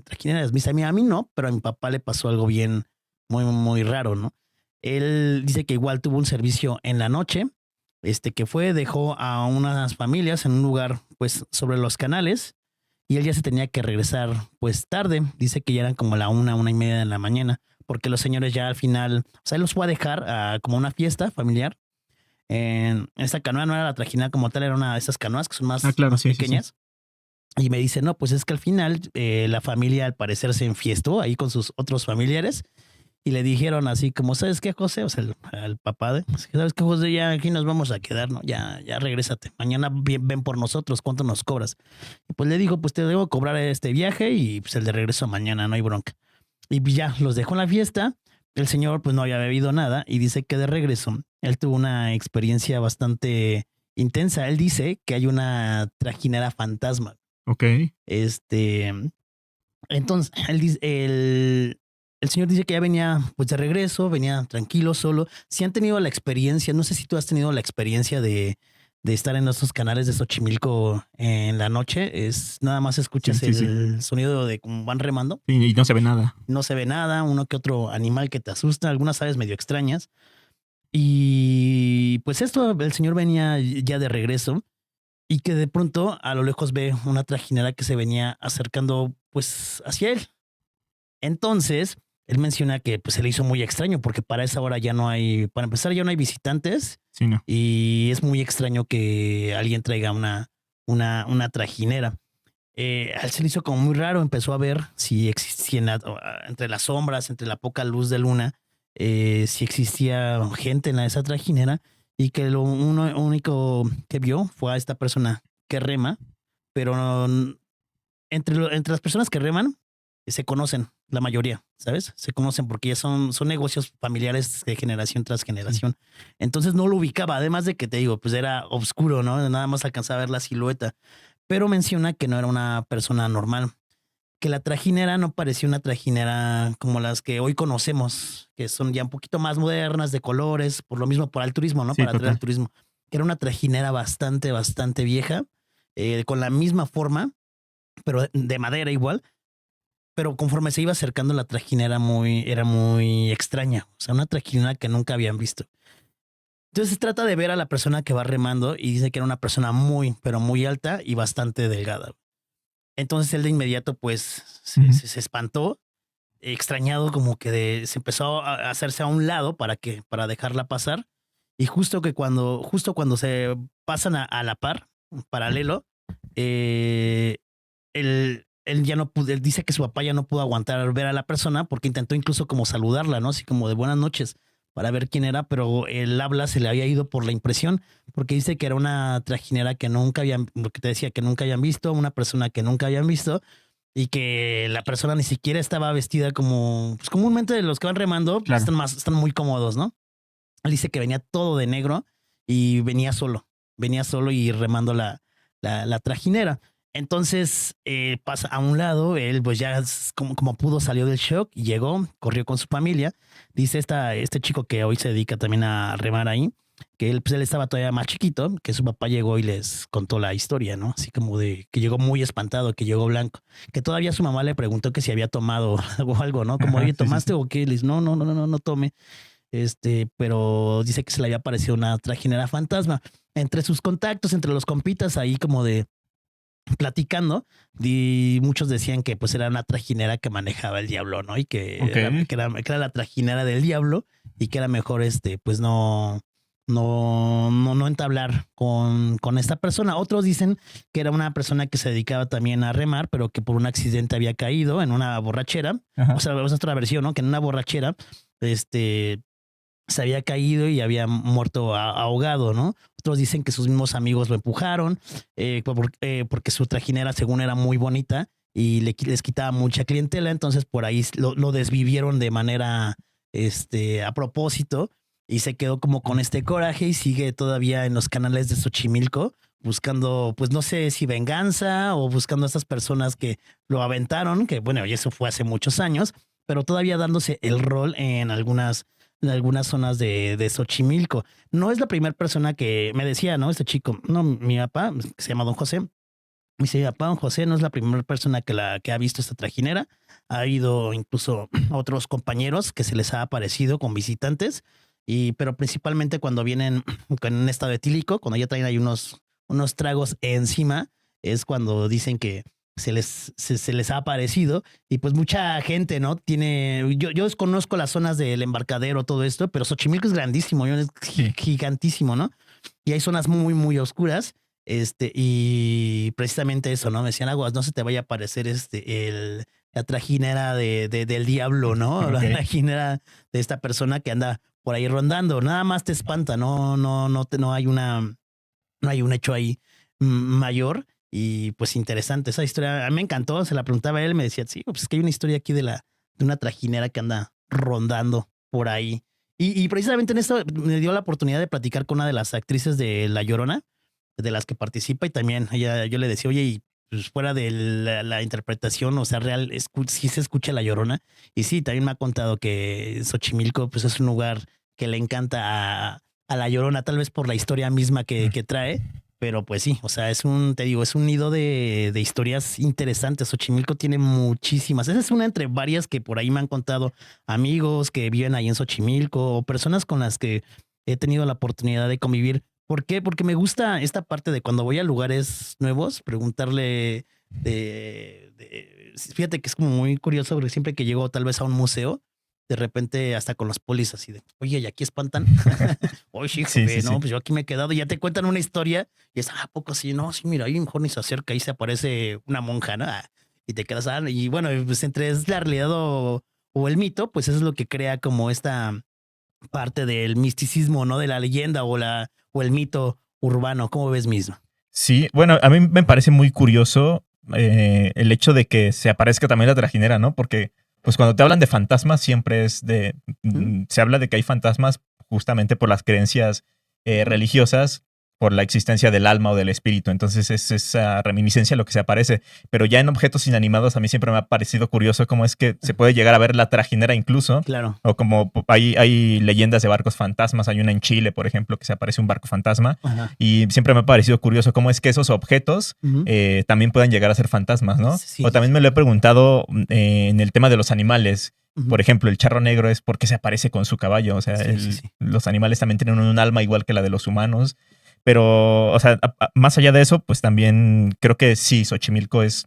[SPEAKER 3] trajineras? Me dice, a mí no, pero a mi papá le pasó algo bien, muy, muy raro, ¿no? Él dice que igual tuvo un servicio en la noche, que dejó a unas familias en un lugar, pues, sobre los canales y él ya se tenía que regresar pues tarde. Dice que ya eran como la 1:30 de la mañana, porque los señores ya al final, o sea, él los fue a dejar a como una fiesta familiar. En esa canoa no era la trajinera como tal, era una de esas canoas que son más,
[SPEAKER 4] Claro,
[SPEAKER 3] más
[SPEAKER 4] sí, sí, sí.
[SPEAKER 3] pequeñas. Y me dice, no, pues es que al final la familia al parecer se enfiestó ahí con sus otros familiares y le dijeron así como, ¿sabes qué, José? O sea, el papá de, ¿sabes qué, José? Ya aquí nos vamos a quedar, ¿no? Ya regrésate. Mañana ven por nosotros, ¿cuánto nos cobras? Y pues le dijo, pues te debo cobrar este viaje y pues el de regreso mañana, no hay bronca. Y ya los dejó en la fiesta. El señor pues no había bebido nada y dice que de regreso él tuvo una experiencia bastante intensa. Él dice que hay una trajinera fantasma.
[SPEAKER 4] Ok.
[SPEAKER 3] Entonces, el señor dice que ya venía pues de regreso, venía tranquilo, solo. Si han tenido la experiencia, no sé si tú has tenido la experiencia de estar en esos canales de Xochimilco en la noche, es nada más escuchas
[SPEAKER 4] Sí, sí,
[SPEAKER 3] el sonido de cómo van remando,
[SPEAKER 4] Y no se ve nada.
[SPEAKER 3] no se ve nada, uno que otro animal que te asusta, algunas aves medio extrañas. Y pues esto, el señor venía ya de regreso y que de pronto a lo lejos ve una trajinera que se venía acercando pues hacia él. Entonces, él menciona que pues se le hizo muy extraño porque para esa hora ya no hay, para empezar ya no hay visitantes
[SPEAKER 4] Sí, no.
[SPEAKER 3] y es muy extraño que alguien traiga una trajinera. A él se le hizo como muy raro, empezó a ver si existía entre las sombras, entre la poca luz de luna, si existía gente en esa trajinera y que lo único que vio fue a esta persona que rema, pero entre las personas que reman se conocen, la mayoría, ¿sabes? Se conocen porque ya son negocios familiares de generación tras generación. Entonces no lo ubicaba, además de que te digo, pues era oscuro, ¿no? Nada más alcanzaba a ver la silueta, pero menciona que no era una persona normal, que la trajinera no parecía una trajinera como las que hoy conocemos, que son ya un poquito más modernas, de colores, por lo mismo, para el turismo, ¿no?
[SPEAKER 4] Sí,
[SPEAKER 3] Para atraer
[SPEAKER 4] total.
[SPEAKER 3] al turismo. Que era una trajinera bastante, bastante vieja, con la misma forma, pero de madera igual. Pero conforme se iba acercando la trajinera era muy extraña. O sea, una trajinera que nunca habían visto. Entonces trata de ver a la persona que va remando y dice que era una persona muy, pero muy alta y bastante delgada. Entonces él de inmediato pues se espantó, extrañado, como que se empezó a hacerse a un lado para dejarla pasar. Y justo cuando se pasan a la par, paralelo, él ya no pudo, él dice que su papá ya no pudo aguantar ver a la persona porque intentó incluso como saludarla, ¿no? Así como de buenas noches para ver quién era, pero el habla se le había ido por la impresión, porque dice que era una trajinera que nunca habían, lo que te decía, que nunca habían visto, una persona que nunca habían visto, y que la persona ni siquiera estaba vestida como, pues comúnmente los que van remando
[SPEAKER 4] Claro.
[SPEAKER 3] están muy cómodos, ¿no? Él dice que venía todo de negro y venía solo y remando la trajinera. Entonces pasa a un lado, él pues ya como pudo salió del shock y llegó, corrió con su familia. Dice este chico que hoy se dedica también a remar ahí, que él estaba todavía más chiquito, que su papá llegó y les contó la historia, ¿no? Así como de que llegó muy espantado, que llegó blanco, que todavía su mamá le preguntó que si había tomado algo, ¿no? Como, oye, ¿tomaste o qué? Le dice, no tome. Pero dice que se le había parecido una trajinera fantasma. Entre sus contactos, entre los compitas ahí como de platicando, y muchos decían que pues era una trajinera que manejaba el diablo, ¿no? Y que, era la trajinera del diablo y que era mejor pues no entablar con esta persona. Otros dicen que era una persona que se dedicaba también a remar, pero que por un accidente había caído en una borrachera.
[SPEAKER 1] Ajá.
[SPEAKER 3] O sea, es otra versión, ¿no? Que en una borrachera, se había caído y había muerto ahogado, ¿no? Otros dicen que sus mismos amigos lo empujaron porque su trajinera, según era muy bonita y les quitaba mucha clientela, entonces por ahí lo desvivieron de manera a propósito y se quedó como con este coraje y sigue todavía en los canales de Xochimilco buscando, pues no sé si venganza o buscando a estas personas que lo aventaron, que bueno, y eso fue hace muchos años, pero todavía dándose el rol en algunas zonas de Xochimilco. No es la primera persona que me decía, ¿no? Este chico, no, mi papá, que se llama Don José, me dice, papá, Don José no es la primera persona que ha visto esta trajinera. Ha habido incluso otros compañeros que se les ha aparecido con visitantes, pero principalmente cuando vienen con un estado etílico, cuando ya traen ahí unos tragos encima, es cuando dicen que se les ha aparecido y pues mucha gente, ¿no? Yo desconozco las zonas del embarcadero, todo esto, pero Xochimilco es grandísimo, es gigantísimo, ¿no? Y hay zonas muy, muy oscuras, y precisamente eso, ¿no? Me decían, Aguas, no se te vaya a aparecer la trajinera del diablo, ¿no? La trajinera de esta persona que anda por ahí rondando, nada más te espanta, no hay un hecho ahí mayor. Y pues interesante esa historia. A mí me encantó, se la preguntaba a él, me decía, sí, pues es que hay una historia aquí de una trajinera que anda rondando por ahí. Y precisamente en esto me dio la oportunidad de platicar con una de las actrices de La Llorona, de las que participa, y también yo le decía, oye, y pues fuera de la interpretación, o sea, real, sí se escucha La Llorona. Y sí, también me ha contado que Xochimilco pues es un lugar que le encanta a La Llorona, tal vez por la historia misma que trae. Pero pues sí, o sea, te digo, es un nido de historias interesantes. Xochimilco tiene muchísimas. Esa es una entre varias que por ahí me han contado amigos que viven ahí en Xochimilco o personas con las que he tenido la oportunidad de convivir. ¿Por qué? Porque me gusta esta parte de cuando voy a lugares nuevos, preguntarle fíjate que es como muy curioso porque siempre que llego tal vez a un museo, de repente hasta con los polis así de, oye, ¿y aquí espantan? Oye, sí, jefe, no, pues yo aquí me he quedado. Y ya te cuentan una historia y es, ¿a poco sí? No, sí, mira, ahí mejor ni se acerca, ahí se aparece una monja, ¿no? Y te quedas, y bueno, pues entre es la realidad o el mito, pues eso es lo que crea como esta parte del misticismo, ¿no? De la leyenda o el mito urbano. ¿Cómo ves mismo?
[SPEAKER 4] Sí, bueno, a mí me parece muy curioso el hecho de que se aparezca también la trajinera, ¿no? Porque pues cuando te hablan de fantasmas siempre se habla de que hay fantasmas justamente por las creencias religiosas, por la existencia del alma o del espíritu. Entonces es esa reminiscencia lo que se aparece. Pero ya en objetos inanimados a mí siempre me ha parecido curioso cómo es que se puede llegar a ver la trajinera incluso.
[SPEAKER 3] Claro.
[SPEAKER 4] O como hay leyendas de barcos fantasmas. Hay una en Chile, por ejemplo, que se aparece un barco fantasma.
[SPEAKER 3] Ajá.
[SPEAKER 4] Y siempre me ha parecido curioso cómo es que esos objetos también puedan llegar a ser fantasmas, ¿no?
[SPEAKER 3] Sí,
[SPEAKER 4] o también me lo he preguntado en el tema de los animales. Por ejemplo, el charro negro es porque se aparece con su caballo. O sea, los animales también tienen un alma igual que la de los humanos. Pero, o sea, más allá de eso, pues también creo que sí, Xochimilco es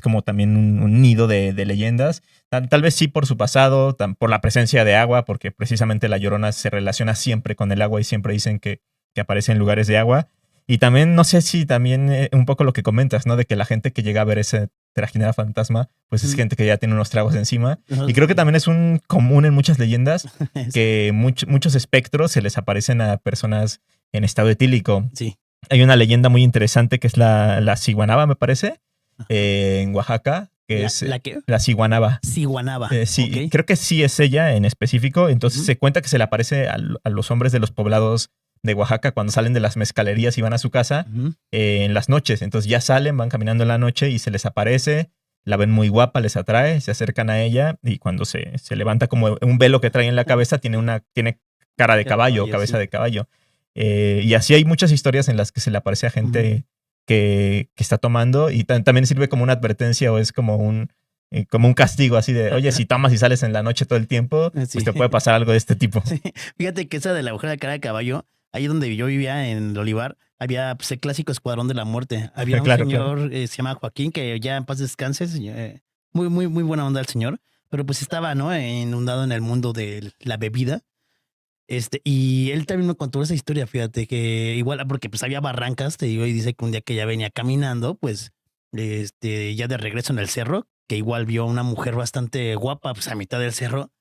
[SPEAKER 4] como también un nido de leyendas. Tal vez sí por su pasado, por la presencia de agua, porque precisamente La Llorona se relaciona siempre con el agua y siempre dicen que aparece en lugares de agua. Y también, no sé si también un poco lo que comentas, ¿no? De que la gente que llega a ver ese trajinera fantasma, pues es gente que ya tiene unos tragos encima. Y creo que también es un común en muchas leyendas que muchos espectros se les aparecen a personas en estado etílico.
[SPEAKER 3] Sí.
[SPEAKER 4] Hay una leyenda muy interesante que es la ciguanaba, me parece, en Oaxaca, que es
[SPEAKER 3] ¿La qué?
[SPEAKER 4] la ciguanaba.
[SPEAKER 3] Ciguanaba.
[SPEAKER 4] Sí,
[SPEAKER 3] Okay.
[SPEAKER 4] creo que sí es ella en específico. Entonces se cuenta que se le aparece a los hombres de los poblados de Oaxaca cuando salen de las mezcalerías y van a su casa en las noches. Entonces ya salen, van caminando en la noche y se les aparece, la ven muy guapa, les atrae, se acercan a ella y cuando se levanta como un velo que trae en la cabeza, tiene cara de caballo, cabeza de caballo. Y así hay muchas historias en las que se le aparece a gente que está tomando y también sirve como una advertencia o es como un castigo así de, oye, si tomas y sales en la noche todo el tiempo, pues te puede pasar algo de este tipo.
[SPEAKER 3] Sí. Fíjate que esa de la mujer de cara de caballo, ahí donde yo vivía en Olivar, había pues, el clásico Escuadrón de la Muerte. Había un señor, se llama Joaquín, que ya en paz descanse, muy, muy, muy buena onda el señor, pero pues estaba, ¿no? Inundado en el mundo de la bebida. Y él también me contó esa historia, fíjate, que igual, porque pues había barrancas, te digo, y dice que un día que ya venía caminando, pues, ya de regreso en el cerro, que igual vio a una mujer bastante guapa, pues a mitad del cerro,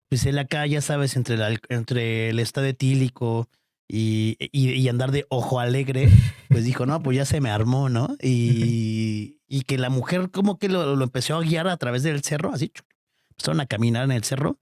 [SPEAKER 3] pues él acá, ya sabes, entre el estado etílico y andar de ojo alegre, pues dijo, no, pues ya se me armó, ¿no? Y que la mujer como que lo empezó a guiar a través del cerro, así, empezaron a caminar en el cerro.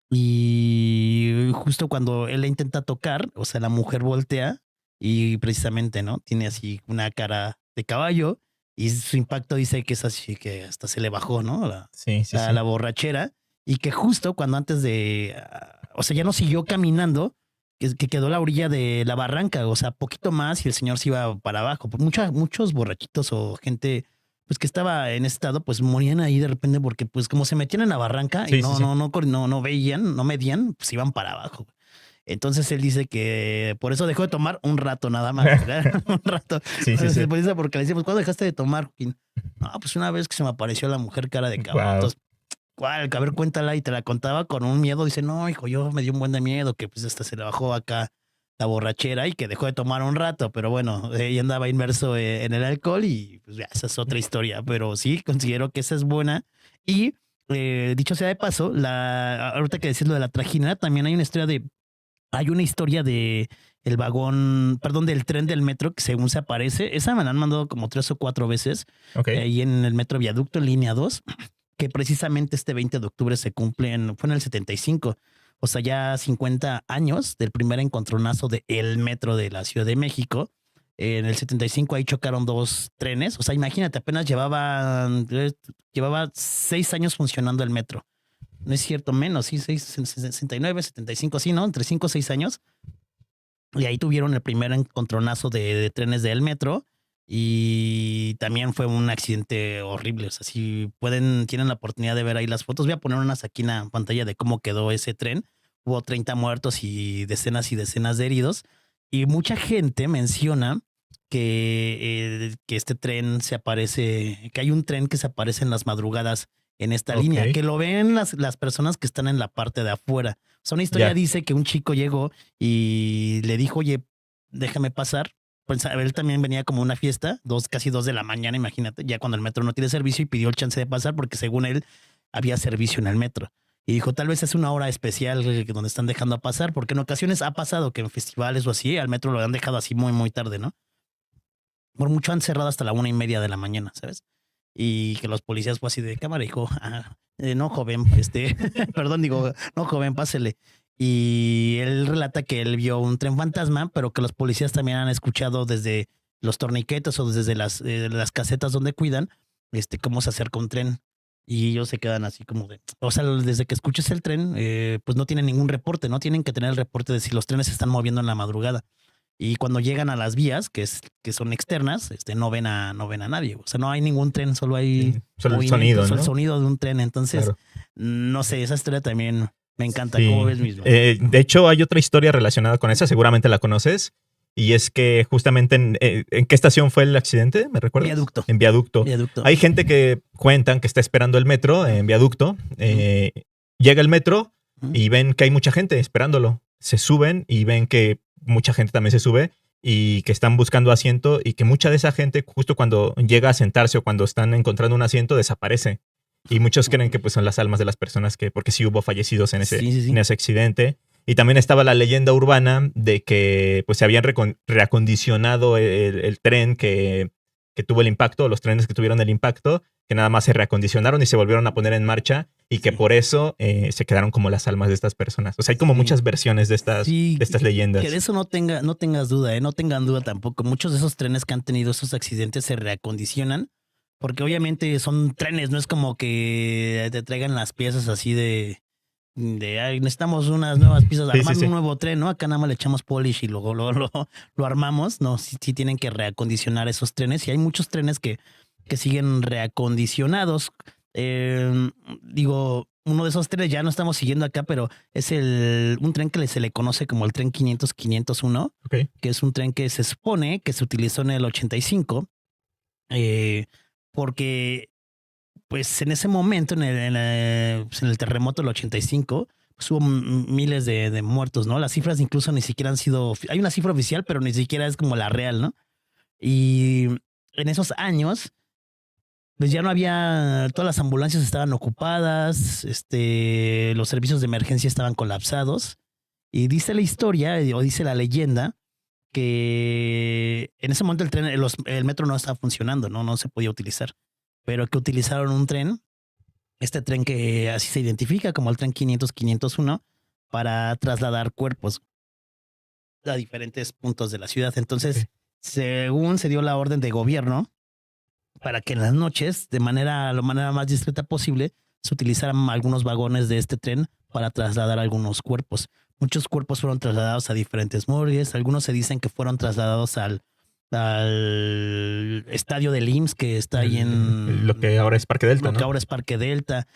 [SPEAKER 3] Y justo cuando él la intenta tocar, o sea, la mujer voltea y precisamente, ¿no? Tiene así una cara de caballo y su impacto dice que es así que hasta se le bajó, ¿no? La borrachera y que justo cuando antes o sea, ya no siguió caminando, que quedó a la orilla de la barranca, o sea, poquito más y el señor se iba para abajo. Muchos borrachitos o gente pues que estaba en estado, pues morían ahí de repente porque pues como se metían en la barranca y no veían, no medían, pues iban para abajo. Entonces él dice que por eso dejó de tomar un rato nada más, ¿verdad? Un rato.
[SPEAKER 4] Sí, sí, sí.
[SPEAKER 3] Pues dice, porque le decimos, ¿cuándo dejaste de tomar, Joaquín? No, pues una vez que se me apareció la mujer cara de cabrón.
[SPEAKER 4] Wow.
[SPEAKER 3] Entonces, ¿cuál? A ver, cuéntala. Y te la contaba con un miedo. Dice, no, hijo, yo me dio un buen de miedo, que pues hasta se le bajó acá la borrachera y que dejó de tomar un rato. Pero bueno, ella andaba inmerso en el alcohol y pues ya, esa es otra historia. Pero sí, considero que esa es buena. Y dicho sea de paso, ahorita que decís lo de la trajinera, también hay una historia de el vagón, perdón, del tren del metro que según se aparece. Esa me la han mandado como 3 o 4 veces.
[SPEAKER 4] Ok.
[SPEAKER 3] Ahí en el metro Viaducto, en línea 2, que precisamente este 20 de octubre fue en el 75. O sea, ya 50 años del primer encontronazo del metro de la Ciudad de México. En el 75 ahí chocaron 2 trenes. O sea, imagínate, apenas llevaba 6 años funcionando el metro. No es cierto, menos, sí, 69, 75, sí, ¿no? Entre 5 o 6 años. Y ahí tuvieron el primer encontronazo de trenes del metro. Y también fue un accidente horrible. O sea, si tienen la oportunidad de ver ahí las fotos, voy a poner unas aquí en la pantalla de cómo quedó ese tren. Hubo 30 muertos y decenas de heridos. Y mucha gente menciona que este tren que hay un tren que se aparece en las madrugadas en esta línea, que lo ven las personas que están en la parte de afuera. O sea, una historia dice que un chico llegó y le dijo, oye, déjame pasar. Pues él también venía como a una fiesta, casi 2 de la mañana, imagínate, ya cuando el metro no tiene servicio, y pidió el chance de pasar porque según él había servicio en el metro. Y dijo, tal vez es una hora especial donde están dejando pasar, porque en ocasiones ha pasado que en festivales o así, al metro lo han dejado así muy, muy tarde, ¿no? Por mucho han cerrado hasta la 1:30 de la mañana, ¿sabes? Y que los policías fue así de cámara, dijo, no, joven, perdón, digo, no, joven, pásele. Y él relata que él vio un tren fantasma, pero que los policías también han escuchado desde los torniquetes o desde las casetas donde cuidan, cómo se acerca un tren. Y ellos se quedan así como o sea, desde que escuches el tren, pues no tienen ningún reporte, no tienen que tener el reporte de si los trenes se están moviendo en la madrugada. Y cuando llegan a las vías, que son externas, no ven a nadie. O sea, no hay ningún tren, solo hay
[SPEAKER 4] el sonido, ¿no?
[SPEAKER 3] el sonido de un tren. Entonces, no sé, esa historia también me encanta.
[SPEAKER 4] Sí.
[SPEAKER 3] ¿Cómo ves mismo?
[SPEAKER 4] De hecho, hay otra historia relacionada con esa, seguramente la conoces. Y es que justamente ¿en qué estación fue el accidente? ¿Me recuerdas?
[SPEAKER 3] Viaducto.
[SPEAKER 4] En Viaducto. Hay gente que cuentan que está esperando el metro en Viaducto. Llega el metro y ven que hay mucha gente esperándolo. Se suben y ven que mucha gente también se sube y que están buscando asiento, y que mucha de esa gente justo cuando llega a sentarse o cuando están encontrando un asiento desaparece. Y muchos creen que pues son las almas de las personas porque sí hubo fallecidos en ese accidente. Y también estaba la leyenda urbana de que pues se habían reacondicionado el tren que tuvo el impacto, los trenes que tuvieron el impacto, que nada más se reacondicionaron y se volvieron a poner en marcha, y que por eso se quedaron como las almas de estas personas. O sea, hay como muchas versiones de estas leyendas.
[SPEAKER 3] Que de eso no tengas duda, no tengan duda tampoco. Muchos de esos trenes que han tenido esos accidentes se reacondicionan, porque obviamente son trenes, no es como que te traigan las piezas así de necesitamos unas nuevas piezas, armar un nuevo tren, ¿no? Acá nada más le echamos polish y luego lo armamos. No, sí tienen que reacondicionar esos trenes, y hay muchos trenes que siguen reacondicionados. Digo, uno de esos trenes ya no estamos siguiendo acá, pero es un tren que se le conoce como el tren 500-501, que es un tren que se supone que se utilizó en el 85, porque pues en ese momento, en el terremoto del 85, pues hubo miles de muertos, ¿no? Las cifras incluso ni siquiera han sido... Hay una cifra oficial, pero ni siquiera es como la real, ¿no? Y en esos años, pues ya no había... Todas las ambulancias estaban ocupadas, los servicios de emergencia estaban colapsados. Y dice la historia, o dice la leyenda, que en ese momento el metro no estaba funcionando, no se podía utilizar, pero que utilizaron un tren, este tren que así se identifica como el tren 500-501, para trasladar cuerpos a diferentes puntos de la ciudad. Entonces, según se dio la orden de gobierno, para que en las noches, de la manera más discreta posible, se utilizaran algunos vagones de este tren para trasladar algunos cuerpos. Muchos cuerpos fueron trasladados a diferentes morgues, algunos se dicen que fueron trasladados al estadio del IMSS, que está ahí en...
[SPEAKER 4] Lo que ahora es Parque Delta,
[SPEAKER 3] que ahora es Parque Delta.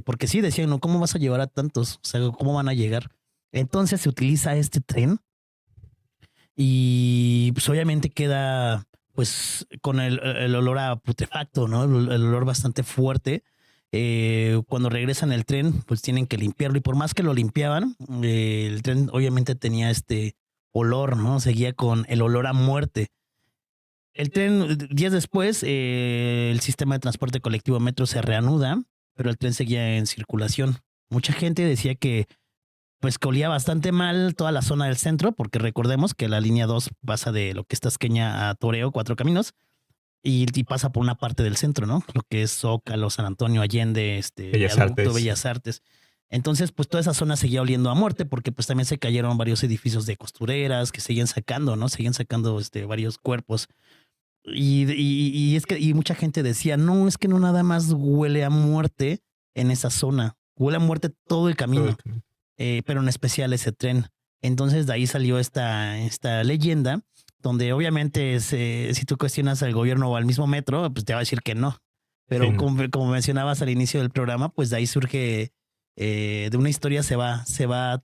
[SPEAKER 3] Porque sí, decían, ¿no? ¿Cómo vas a llevar a tantos? O sea, ¿cómo van a llegar? Entonces se utiliza este tren y pues obviamente queda pues con el olor a putrefacto, ¿no? El olor bastante fuerte. Cuando regresan el tren, pues tienen que limpiarlo y por más que lo limpiaban, el tren obviamente tenía este olor, ¿no? Seguía con el olor a muerte. El tren, días después, el sistema de transporte colectivo metro se reanuda, pero el tren seguía en circulación. Mucha gente decía que pues que olía bastante mal toda la zona del centro, porque recordemos que la línea 2 pasa de lo que es Tasqueña a Toreo, Cuatro Caminos, y pasa por una parte del centro, ¿no? Lo que es Zócalo, San Antonio, Allende, Bellas Artes. Entonces, pues toda esa zona seguía oliendo a muerte, porque pues también se cayeron varios edificios de costureras que seguían sacando, ¿no? Seguían sacando varios cuerpos. Y es que mucha gente decía, no, es que no nada más huele a muerte en esa zona, huele a muerte todo el camino. Pero en especial ese tren. Entonces de ahí salió esta leyenda, donde obviamente si tú cuestionas al gobierno o al mismo metro, pues te va a decir que no. Pero sí, como mencionabas al inicio del programa, pues de ahí surge, de una historia se va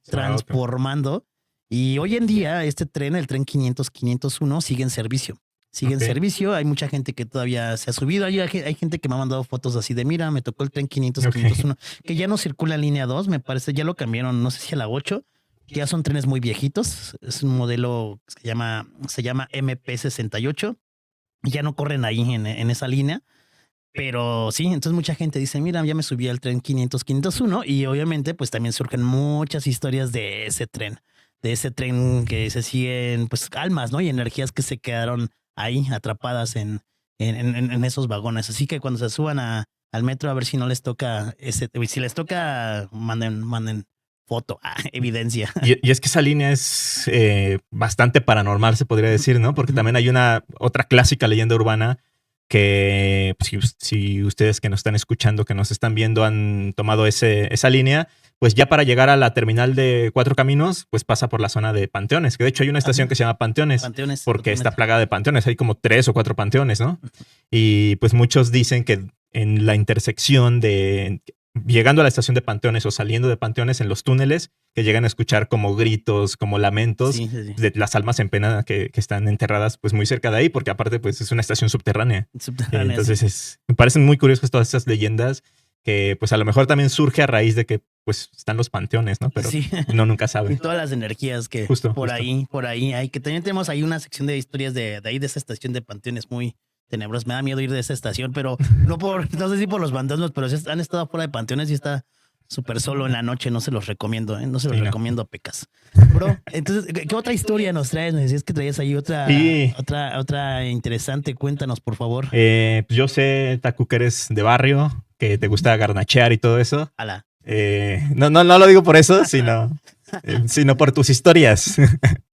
[SPEAKER 3] transformando. Y hoy en día este tren, el tren 500-501, sigue en servicio. Sigue en servicio, hay mucha gente que todavía se ha subido, hay gente que me ha mandado fotos así de, mira, me tocó el tren 500-501, que ya no circula en línea 2, me parece, ya lo cambiaron, no sé si a la 8, que ya son trenes muy viejitos, es un modelo que se llama MP68, y ya no corren ahí en esa línea, pero sí, entonces mucha gente dice, mira, ya me subí al tren 500-501, y obviamente pues también surgen muchas historias de ese tren que se siguen, pues almas, ¿no? Y energías que se quedaron ahí atrapadas en esos vagones. Así que cuando se suban al metro, a ver si no les toca si les toca, manden foto, evidencia.
[SPEAKER 4] Y es que esa línea es bastante paranormal, se podría decir, ¿no? Porque también hay otra clásica leyenda urbana que pues, si ustedes que nos están escuchando, que nos están viendo, han tomado esa línea, pues ya para llegar a la terminal de Cuatro Caminos, pues pasa por la zona de panteones, que de hecho hay una estación que se llama Panteones porque está plagada de panteones, hay como 3 o 4 panteones, ¿no? Y pues muchos dicen que en la intersección llegando a la estación de Panteones o saliendo de Panteones, en los túneles, que llegan a escuchar como gritos, como lamentos de las almas en pena que están enterradas pues muy cerca de ahí, porque aparte pues es una estación subterránea. Entonces me parecen muy curiosas todas esas leyendas que pues a lo mejor también surge a raíz de que pues están los panteones, ¿no? Pero uno nunca sabe.
[SPEAKER 3] Y todas las energías que por ahí hay, que también tenemos ahí una sección de historias de ahí de esa estación de panteones muy tenebros. Me da miedo ir de esa estación, pero no sé si por los fantasmas, pero si han estado fuera de panteones y está súper solo en la noche, no se los recomiendo, ¿eh? No se los recomiendo a pecas. Bro, entonces, ¿qué otra historia nos traes? Me decías que traías ahí otra interesante. Cuéntanos, por favor.
[SPEAKER 4] Pues yo sé, Taku, que eres de barrio, que te gusta garnachear y todo eso.
[SPEAKER 3] Ala.
[SPEAKER 4] No lo digo por eso, sino por tus historias.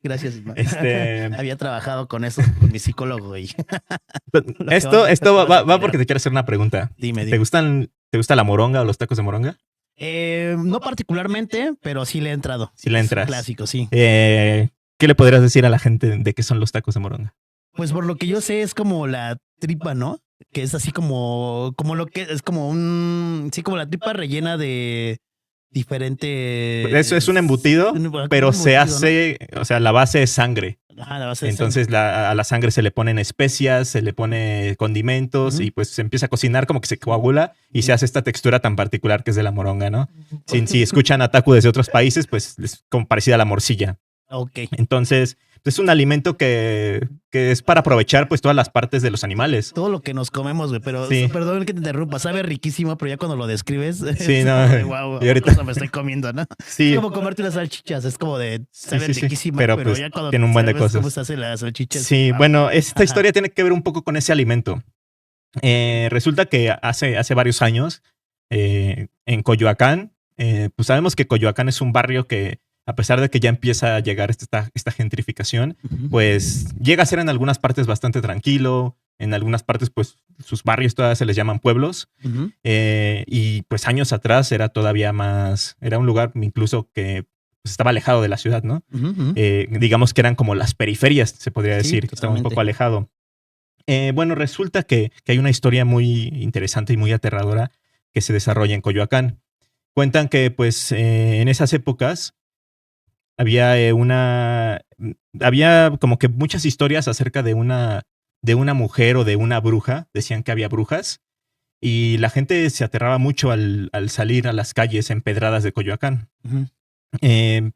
[SPEAKER 3] Gracias, Ismael. Había trabajado con eso, con mi psicólogo.
[SPEAKER 4] Esto va porque te quiero hacer una pregunta.
[SPEAKER 3] Dime.
[SPEAKER 4] ¿Te gusta la moronga o los tacos de moronga?
[SPEAKER 3] No particularmente, pero sí le he entrado.
[SPEAKER 4] Sí le entras.
[SPEAKER 3] Es un clásico, sí.
[SPEAKER 4] ¿Qué le podrías decir a la gente de qué son los tacos de moronga?
[SPEAKER 3] Pues por lo que yo sé es como la tripa, ¿no? Que es así como lo que es como como la tripa rellena de diferentes.
[SPEAKER 4] Eso es un embutido, pero se hace, ¿no? O sea, la base es sangre.
[SPEAKER 3] Ajá, la base
[SPEAKER 4] Entonces
[SPEAKER 3] es sangre.
[SPEAKER 4] A la sangre se le ponen especias, se le pone condimentos y pues se empieza a cocinar, como que se coagula y se hace esta textura tan particular que es de la moronga, ¿no? Si escuchan a Taku desde otros países, pues es como parecida a la morcilla.
[SPEAKER 3] Ok.
[SPEAKER 4] Entonces, es un alimento que es para aprovechar pues todas las partes de los animales.
[SPEAKER 3] Todo lo que nos comemos, güey, pero perdón que te interrumpa, sabe riquísimo, pero ya cuando lo describes,
[SPEAKER 4] sí, no.
[SPEAKER 3] Wow,
[SPEAKER 4] y ahorita
[SPEAKER 3] me estoy comiendo, ¿no?
[SPEAKER 4] Sí.
[SPEAKER 3] Es como comerte unas salchichas, es como de sabe riquísimo,
[SPEAKER 4] pero
[SPEAKER 3] pues,
[SPEAKER 4] ya
[SPEAKER 3] cuando
[SPEAKER 4] tiene un buen de cosas.
[SPEAKER 3] ¿Cómo se hacen las salchichas?
[SPEAKER 4] Sí, bueno, esta historia tiene que ver un poco con ese alimento. Resulta que hace varios años, en Coyoacán, pues sabemos que Coyoacán es un barrio que, a pesar de que ya empieza a llegar esta gentrificación, pues llega a ser en algunas partes bastante tranquilo, en algunas partes pues sus barrios todavía se les llaman pueblos, y pues años atrás era todavía más, era un lugar incluso que pues, estaba alejado de la ciudad, ¿no? Digamos que eran como las periferias, se podría decir, que estaba un poco alejado. Bueno, resulta que hay una historia muy interesante y muy aterradora que se desarrolla en Coyoacán. Cuentan que pues en esas épocas
[SPEAKER 1] había como que muchas historias acerca de una mujer o de una bruja. Decían que había brujas. Y la gente se aterraba mucho al salir a las calles empedradas de Coyoacán.
[SPEAKER 3] Ujú.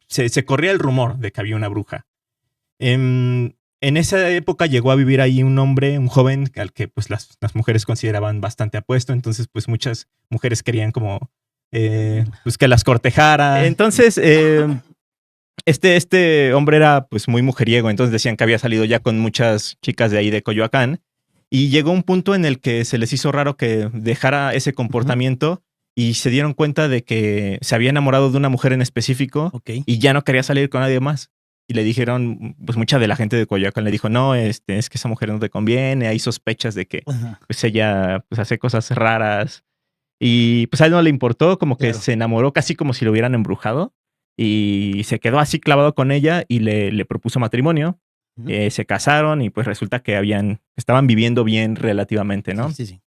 [SPEAKER 1] Se corría el rumor de que había una bruja. En esa época llegó a vivir ahí un hombre, un joven, al que pues las mujeres consideraban bastante apuesto. Entonces pues muchas mujeres querían como pues que las cortejara. Entonces este hombre era pues muy mujeriego. Entonces decían que había salido ya con muchas chicas de ahí de Coyoacán. Y llegó un punto en el que se les hizo raro que dejara ese comportamiento y se dieron cuenta de que se había enamorado de una mujer en específico
[SPEAKER 3] Ok.
[SPEAKER 1] y ya no quería salir con nadie más. Y le dijeron, pues mucha de la gente de Coyoacán le dijo, no, es que esa mujer no te conviene, hay sospechas de que
[SPEAKER 3] Ajá.
[SPEAKER 1] pues ella pues hace cosas raras. Y pues a él no le importó, como que
[SPEAKER 3] Claro.
[SPEAKER 1] se enamoró casi como si lo hubieran embrujado y se quedó así clavado con ella y le propuso matrimonio.
[SPEAKER 3] Ujú.
[SPEAKER 1] Se casaron y pues resulta que estaban viviendo bien relativamente, ¿no?
[SPEAKER 3] Sí, sí, sí.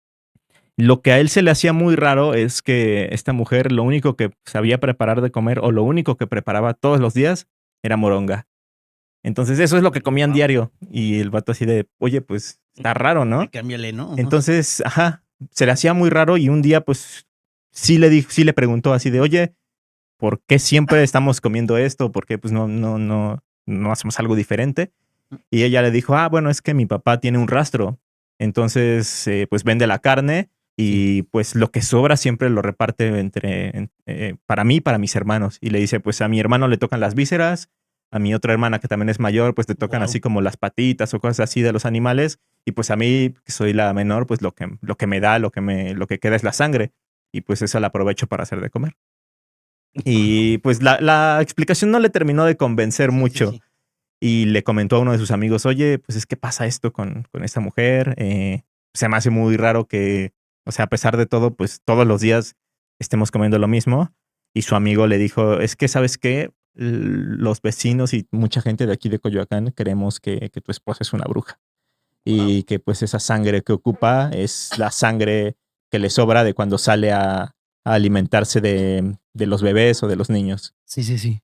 [SPEAKER 1] Lo que a él se le hacía muy raro es que esta mujer lo único que sabía preparar de comer o lo único que preparaba todos los días era moronga. Entonces eso es lo que comían
[SPEAKER 3] Wow.
[SPEAKER 1] diario. Y el vato así de, oye, pues está raro, ¿no?
[SPEAKER 3] Cámbiale, ¿no? Ajá.
[SPEAKER 1] Entonces, se le hacía muy raro y un día pues sí le preguntó así de, oye, ¿por qué siempre estamos comiendo esto? ¿Por qué pues no hacemos algo diferente? Y ella le dijo, bueno, es que mi papá tiene un rastro. Entonces, pues vende la carne y pues lo que sobra siempre lo reparte para mí y para mis hermanos. Y le dice, pues a mi hermano le tocan las vísceras, a mi otra hermana que también es mayor, pues le tocan
[SPEAKER 3] Wow.
[SPEAKER 1] así como las patitas o cosas así de los animales. Y pues a mí, que soy la menor, pues lo que me da, lo que queda es la sangre. Y pues eso la aprovecho para hacer de comer. Y pues la explicación no le terminó de convencer mucho.
[SPEAKER 3] Sí.
[SPEAKER 1] Y le comentó a uno de sus amigos, oye, pues es que pasa esto con esta mujer. Se me hace muy raro que, o sea, a pesar de todo, pues todos los días estemos comiendo lo mismo. Y su amigo le dijo, es que, ¿sabes qué? Los vecinos y mucha gente de aquí de Coyoacán creemos que tu esposa es una bruja. Y que pues esa sangre que ocupa es la sangre que le sobra de cuando sale a alimentarse de los bebés o de los niños.
[SPEAKER 3] Sí, sí, sí.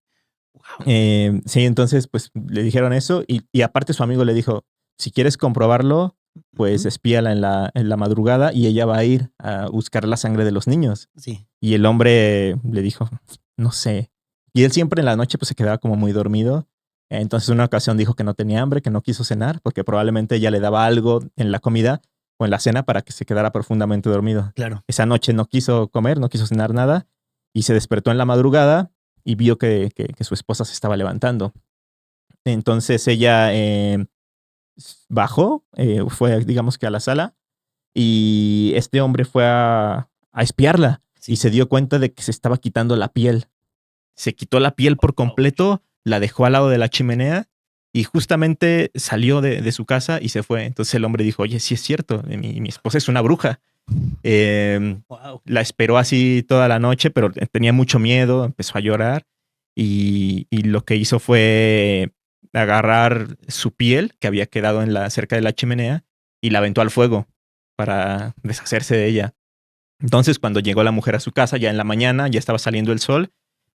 [SPEAKER 1] Sí, entonces pues le dijeron eso y aparte su amigo le dijo, si quieres comprobarlo, pues
[SPEAKER 3] Ujú.
[SPEAKER 1] espíala en la madrugada y ella va a ir a buscar la sangre de los niños.
[SPEAKER 3] Sí.
[SPEAKER 1] Y el hombre le dijo, no sé. Y él siempre en la noche pues se quedaba como muy dormido. Entonces una ocasión dijo que no tenía hambre, que no quiso cenar, porque probablemente ella le daba algo en la comida o en la cena para que se quedara profundamente dormido.
[SPEAKER 3] Claro.
[SPEAKER 1] Esa noche no quiso comer, no quiso cenar nada y se despertó en la madrugada y vio que su esposa se estaba levantando. Entonces ella bajó, fue digamos que a la sala y este hombre fue a espiarla
[SPEAKER 3] Sí.
[SPEAKER 1] y se dio cuenta de que se estaba quitando la piel. Se quitó la piel por completo, la dejó al lado de la chimenea y justamente salió de su casa y se fue. Entonces el hombre dijo, oye, sí es cierto, mi esposa es una bruja.
[SPEAKER 3] Wow.
[SPEAKER 1] La esperó así toda la noche, pero tenía mucho miedo, empezó a llorar y lo que hizo fue agarrar su piel que había quedado cerca de la chimenea y la aventó al fuego para deshacerse de ella. Entonces, cuando llegó la mujer a su casa, ya en la mañana, ya estaba saliendo el sol,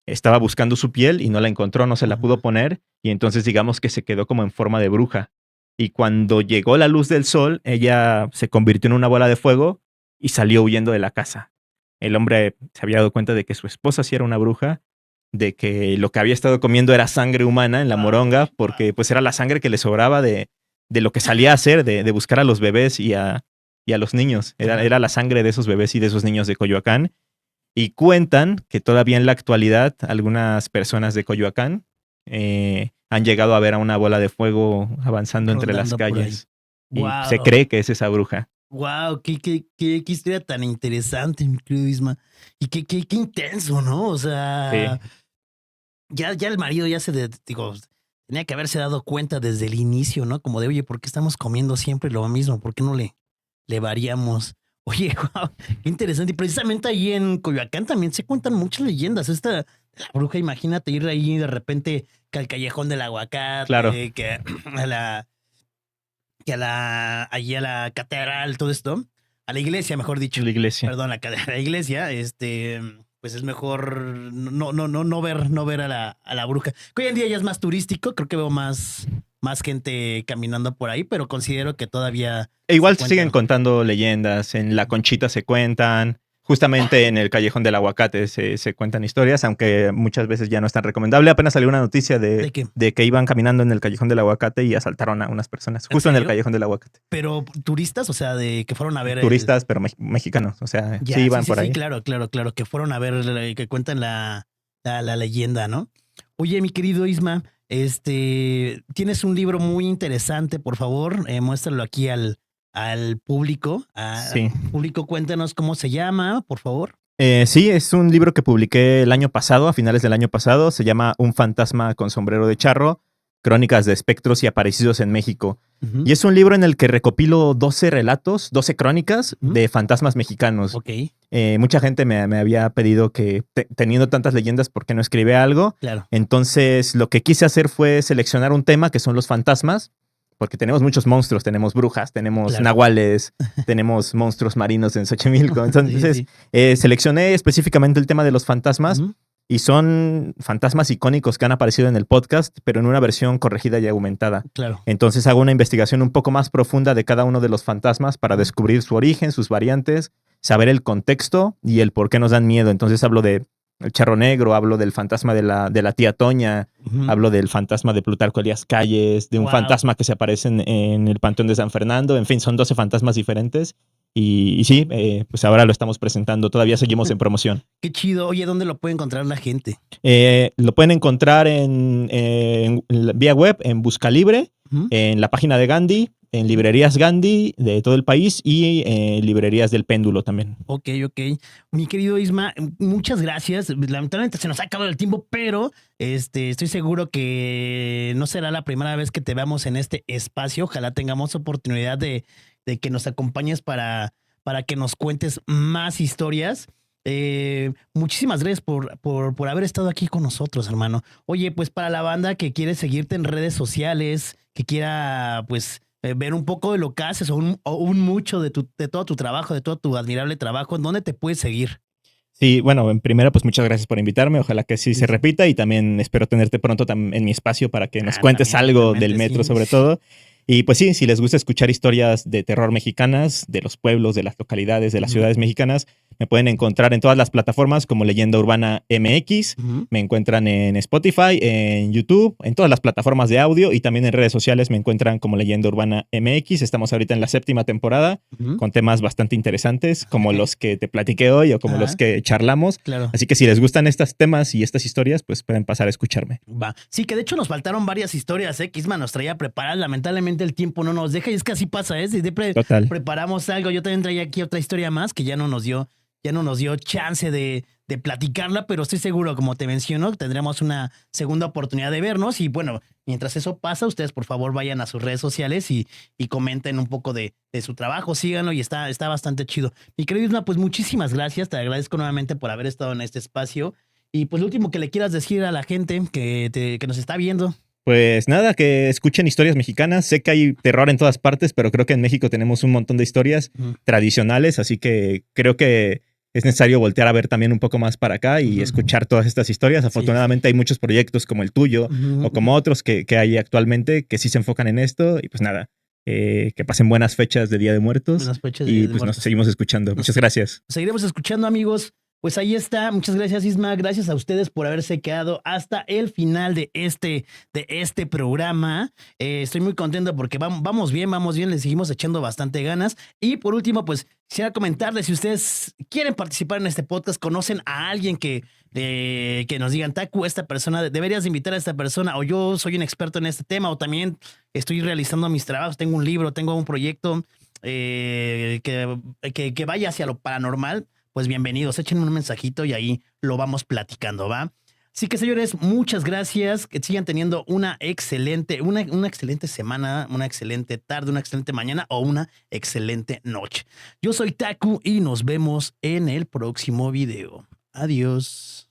[SPEAKER 1] estaba buscando su piel y no la encontró, no se la pudo poner y entonces digamos que se quedó como en forma de bruja. Y cuando llegó la luz del sol, ella se convirtió en una bola de fuego y salió huyendo de la casa. El hombre se había dado cuenta de que su esposa sí era una bruja, de que lo que había estado comiendo era sangre humana en la moronga, porque pues era la sangre que le sobraba de lo que salía a hacer, de buscar a los bebés y a los niños. Era la sangre de esos bebés y de esos niños de Coyoacán. Y cuentan que todavía en la actualidad algunas personas de Coyoacán han llegado a ver a una bola de fuego avanzando entre las
[SPEAKER 3] Rondando por ahí.
[SPEAKER 1] calles. Y
[SPEAKER 3] Wow.
[SPEAKER 1] se cree que es esa bruja.
[SPEAKER 3] Wow, qué historia tan interesante, mi querido Isma. Y qué intenso, ¿no? O sea, ya el marido ya digo, tenía que haberse dado cuenta desde el inicio, ¿no? Como de, oye, ¿por qué estamos comiendo siempre lo mismo? ¿Por qué no le variamos? Oye, wow, qué interesante. Y precisamente ahí en Coyoacán también se cuentan muchas leyendas. La bruja, imagínate ir ahí de repente que al callejón del aguacate,
[SPEAKER 1] Claro.
[SPEAKER 3] que allí a la catedral, todo esto, a la iglesia, mejor dicho.
[SPEAKER 1] La iglesia.
[SPEAKER 3] Perdón, a la iglesia, pues pues es mejor no ver a la bruja. Que hoy en día ya es más turístico, creo que veo más gente caminando por ahí, pero considero que todavía...
[SPEAKER 1] Igual se siguen contando leyendas, en La Conchita se cuentan, justamente en el Callejón del Aguacate se cuentan historias, aunque muchas veces ya no es tan recomendable. Apenas salió una noticia
[SPEAKER 3] ¿De qué?
[SPEAKER 1] de que iban caminando en el Callejón del Aguacate y asaltaron a unas personas, justo en el Callejón del Aguacate.
[SPEAKER 3] Pero turistas, o sea, de que fueron a ver...
[SPEAKER 1] Turistas, pero mexicanos, o sea,
[SPEAKER 3] ya,
[SPEAKER 1] sí iban
[SPEAKER 3] sí,
[SPEAKER 1] por ahí.
[SPEAKER 3] Sí, claro, que fueron a ver, que cuentan la leyenda, ¿no? Oye, mi querido Isma, tienes un libro muy interesante, por favor, muéstralo aquí al público.
[SPEAKER 1] Sí.
[SPEAKER 3] Público, cuéntanos cómo se llama, por favor.
[SPEAKER 1] Sí, es un libro que publiqué el año pasado, a finales del año pasado. Se llama Un fantasma con sombrero de charro, crónicas de espectros y aparecidos en México. Y es un libro en el que recopilo 12 relatos, 12 crónicas de fantasmas mexicanos.
[SPEAKER 3] Ok.
[SPEAKER 1] Mucha gente me había pedido que, teniendo tantas leyendas, ¿por qué no escribe algo?
[SPEAKER 3] Claro.
[SPEAKER 1] Entonces, lo que quise hacer fue seleccionar un tema que son los fantasmas, porque tenemos muchos monstruos, tenemos brujas, tenemos nahuales, tenemos monstruos marinos en Xochimilco. Entonces, seleccioné específicamente el tema de los fantasmas. Y son fantasmas icónicos que han aparecido en el podcast, pero en una versión corregida y aumentada.
[SPEAKER 3] Claro.
[SPEAKER 1] Entonces hago una investigación un poco más profunda de cada uno de los fantasmas para descubrir su origen, sus variantes, saber el contexto y el por qué nos dan miedo. Entonces hablo de el Charro Negro, hablo del fantasma de la tía Toña, hablo del fantasma de Plutarco Elías Calles, de un fantasma que se aparece en el Panteón de San Fernando. En fin, son 12 fantasmas diferentes. Y sí, pues ahora lo estamos presentando. Todavía seguimos en promoción.
[SPEAKER 3] Qué chido. Oye, ¿dónde lo puede encontrar la gente?
[SPEAKER 1] Lo pueden encontrar en vía web, en Buscalibre, en la página de Gandhi, en librerías Gandhi de todo el país y en librerías del Péndulo también.
[SPEAKER 3] Ok. Mi querido Isma, muchas gracias. Lamentablemente se nos ha acabado el tiempo, pero estoy seguro que no será la primera vez que te veamos en este espacio. Ojalá tengamos oportunidad de que nos acompañes para que nos cuentes más historias. Muchísimas gracias por haber estado aquí con nosotros, hermano. Oye, pues para la banda que quiere seguirte en redes sociales, que quiera pues ver un poco de lo que haces o un mucho de todo tu trabajo, de todo tu admirable trabajo, ¿en dónde te puedes seguir?
[SPEAKER 1] Sí, bueno, en primera, pues muchas gracias por invitarme. Ojalá que sí se repita y también espero tenerte pronto en mi espacio para que nos cuentes algo del metro, sobre todo. Y pues sí, si les gusta escuchar historias de terror mexicanas, de los pueblos, de las localidades, de las ciudades mexicanas, me pueden encontrar en todas las plataformas como Leyenda Urbana MX. Me encuentran en Spotify, en YouTube, en todas las plataformas de audio y también en redes sociales me encuentran como Leyenda Urbana MX. Estamos ahorita en la 7ª temporada con temas bastante interesantes como los que te platiqué hoy o como los que charlamos.
[SPEAKER 3] Claro.
[SPEAKER 1] Así que si les gustan estos temas y estas historias, pues pueden pasar a escucharme.
[SPEAKER 3] Va. Sí, que de hecho nos faltaron varias historias, que Isma nos traía preparadas. Lamentablemente el tiempo no nos deja y es que así pasa, Si siempre preparamos algo. Yo también traía aquí otra historia más que ya no nos dio chance de platicarla, pero estoy seguro, como te menciono, tendremos una segunda oportunidad de vernos. Y bueno, mientras eso pasa, ustedes por favor vayan a sus redes sociales y comenten un poco de su trabajo, síganlo y está bastante chido. Mi querido Isma, pues muchísimas gracias, te agradezco nuevamente por haber estado en este espacio. Y pues lo último que le quieras decir a la gente que nos está viendo.
[SPEAKER 1] Pues nada, que escuchen historias mexicanas. Sé que hay terror en todas partes, pero creo que en México tenemos un montón de historias tradicionales, así que creo que es necesario voltear a ver también un poco más para acá y escuchar todas estas historias. Afortunadamente hay muchos proyectos como el tuyo o como otros que hay actualmente que sí se enfocan en esto. Y pues nada, que pasen buenas fechas de Día de Muertos y pues nos seguimos escuchando. Muchas gracias.
[SPEAKER 3] Seguiremos escuchando, amigos. Pues ahí está. Muchas gracias, Isma. Gracias a ustedes por haberse quedado hasta el final de este programa. Estoy muy contento porque vamos bien, le seguimos echando bastante ganas. Y por último, pues quisiera comentarles, si ustedes quieren participar en este podcast, conocen a alguien que nos digan, Taku, esta persona, deberías invitar a esta persona, o yo soy un experto en este tema, o también estoy realizando mis trabajos, tengo un libro, tengo un proyecto que vaya hacia lo paranormal. Pues bienvenidos, échenme un mensajito y ahí lo vamos platicando, ¿va? Así que, señores, muchas gracias, que sigan teniendo una excelente semana, una excelente tarde, una excelente mañana o una excelente noche. Yo soy Taku y nos vemos en el próximo video. Adiós.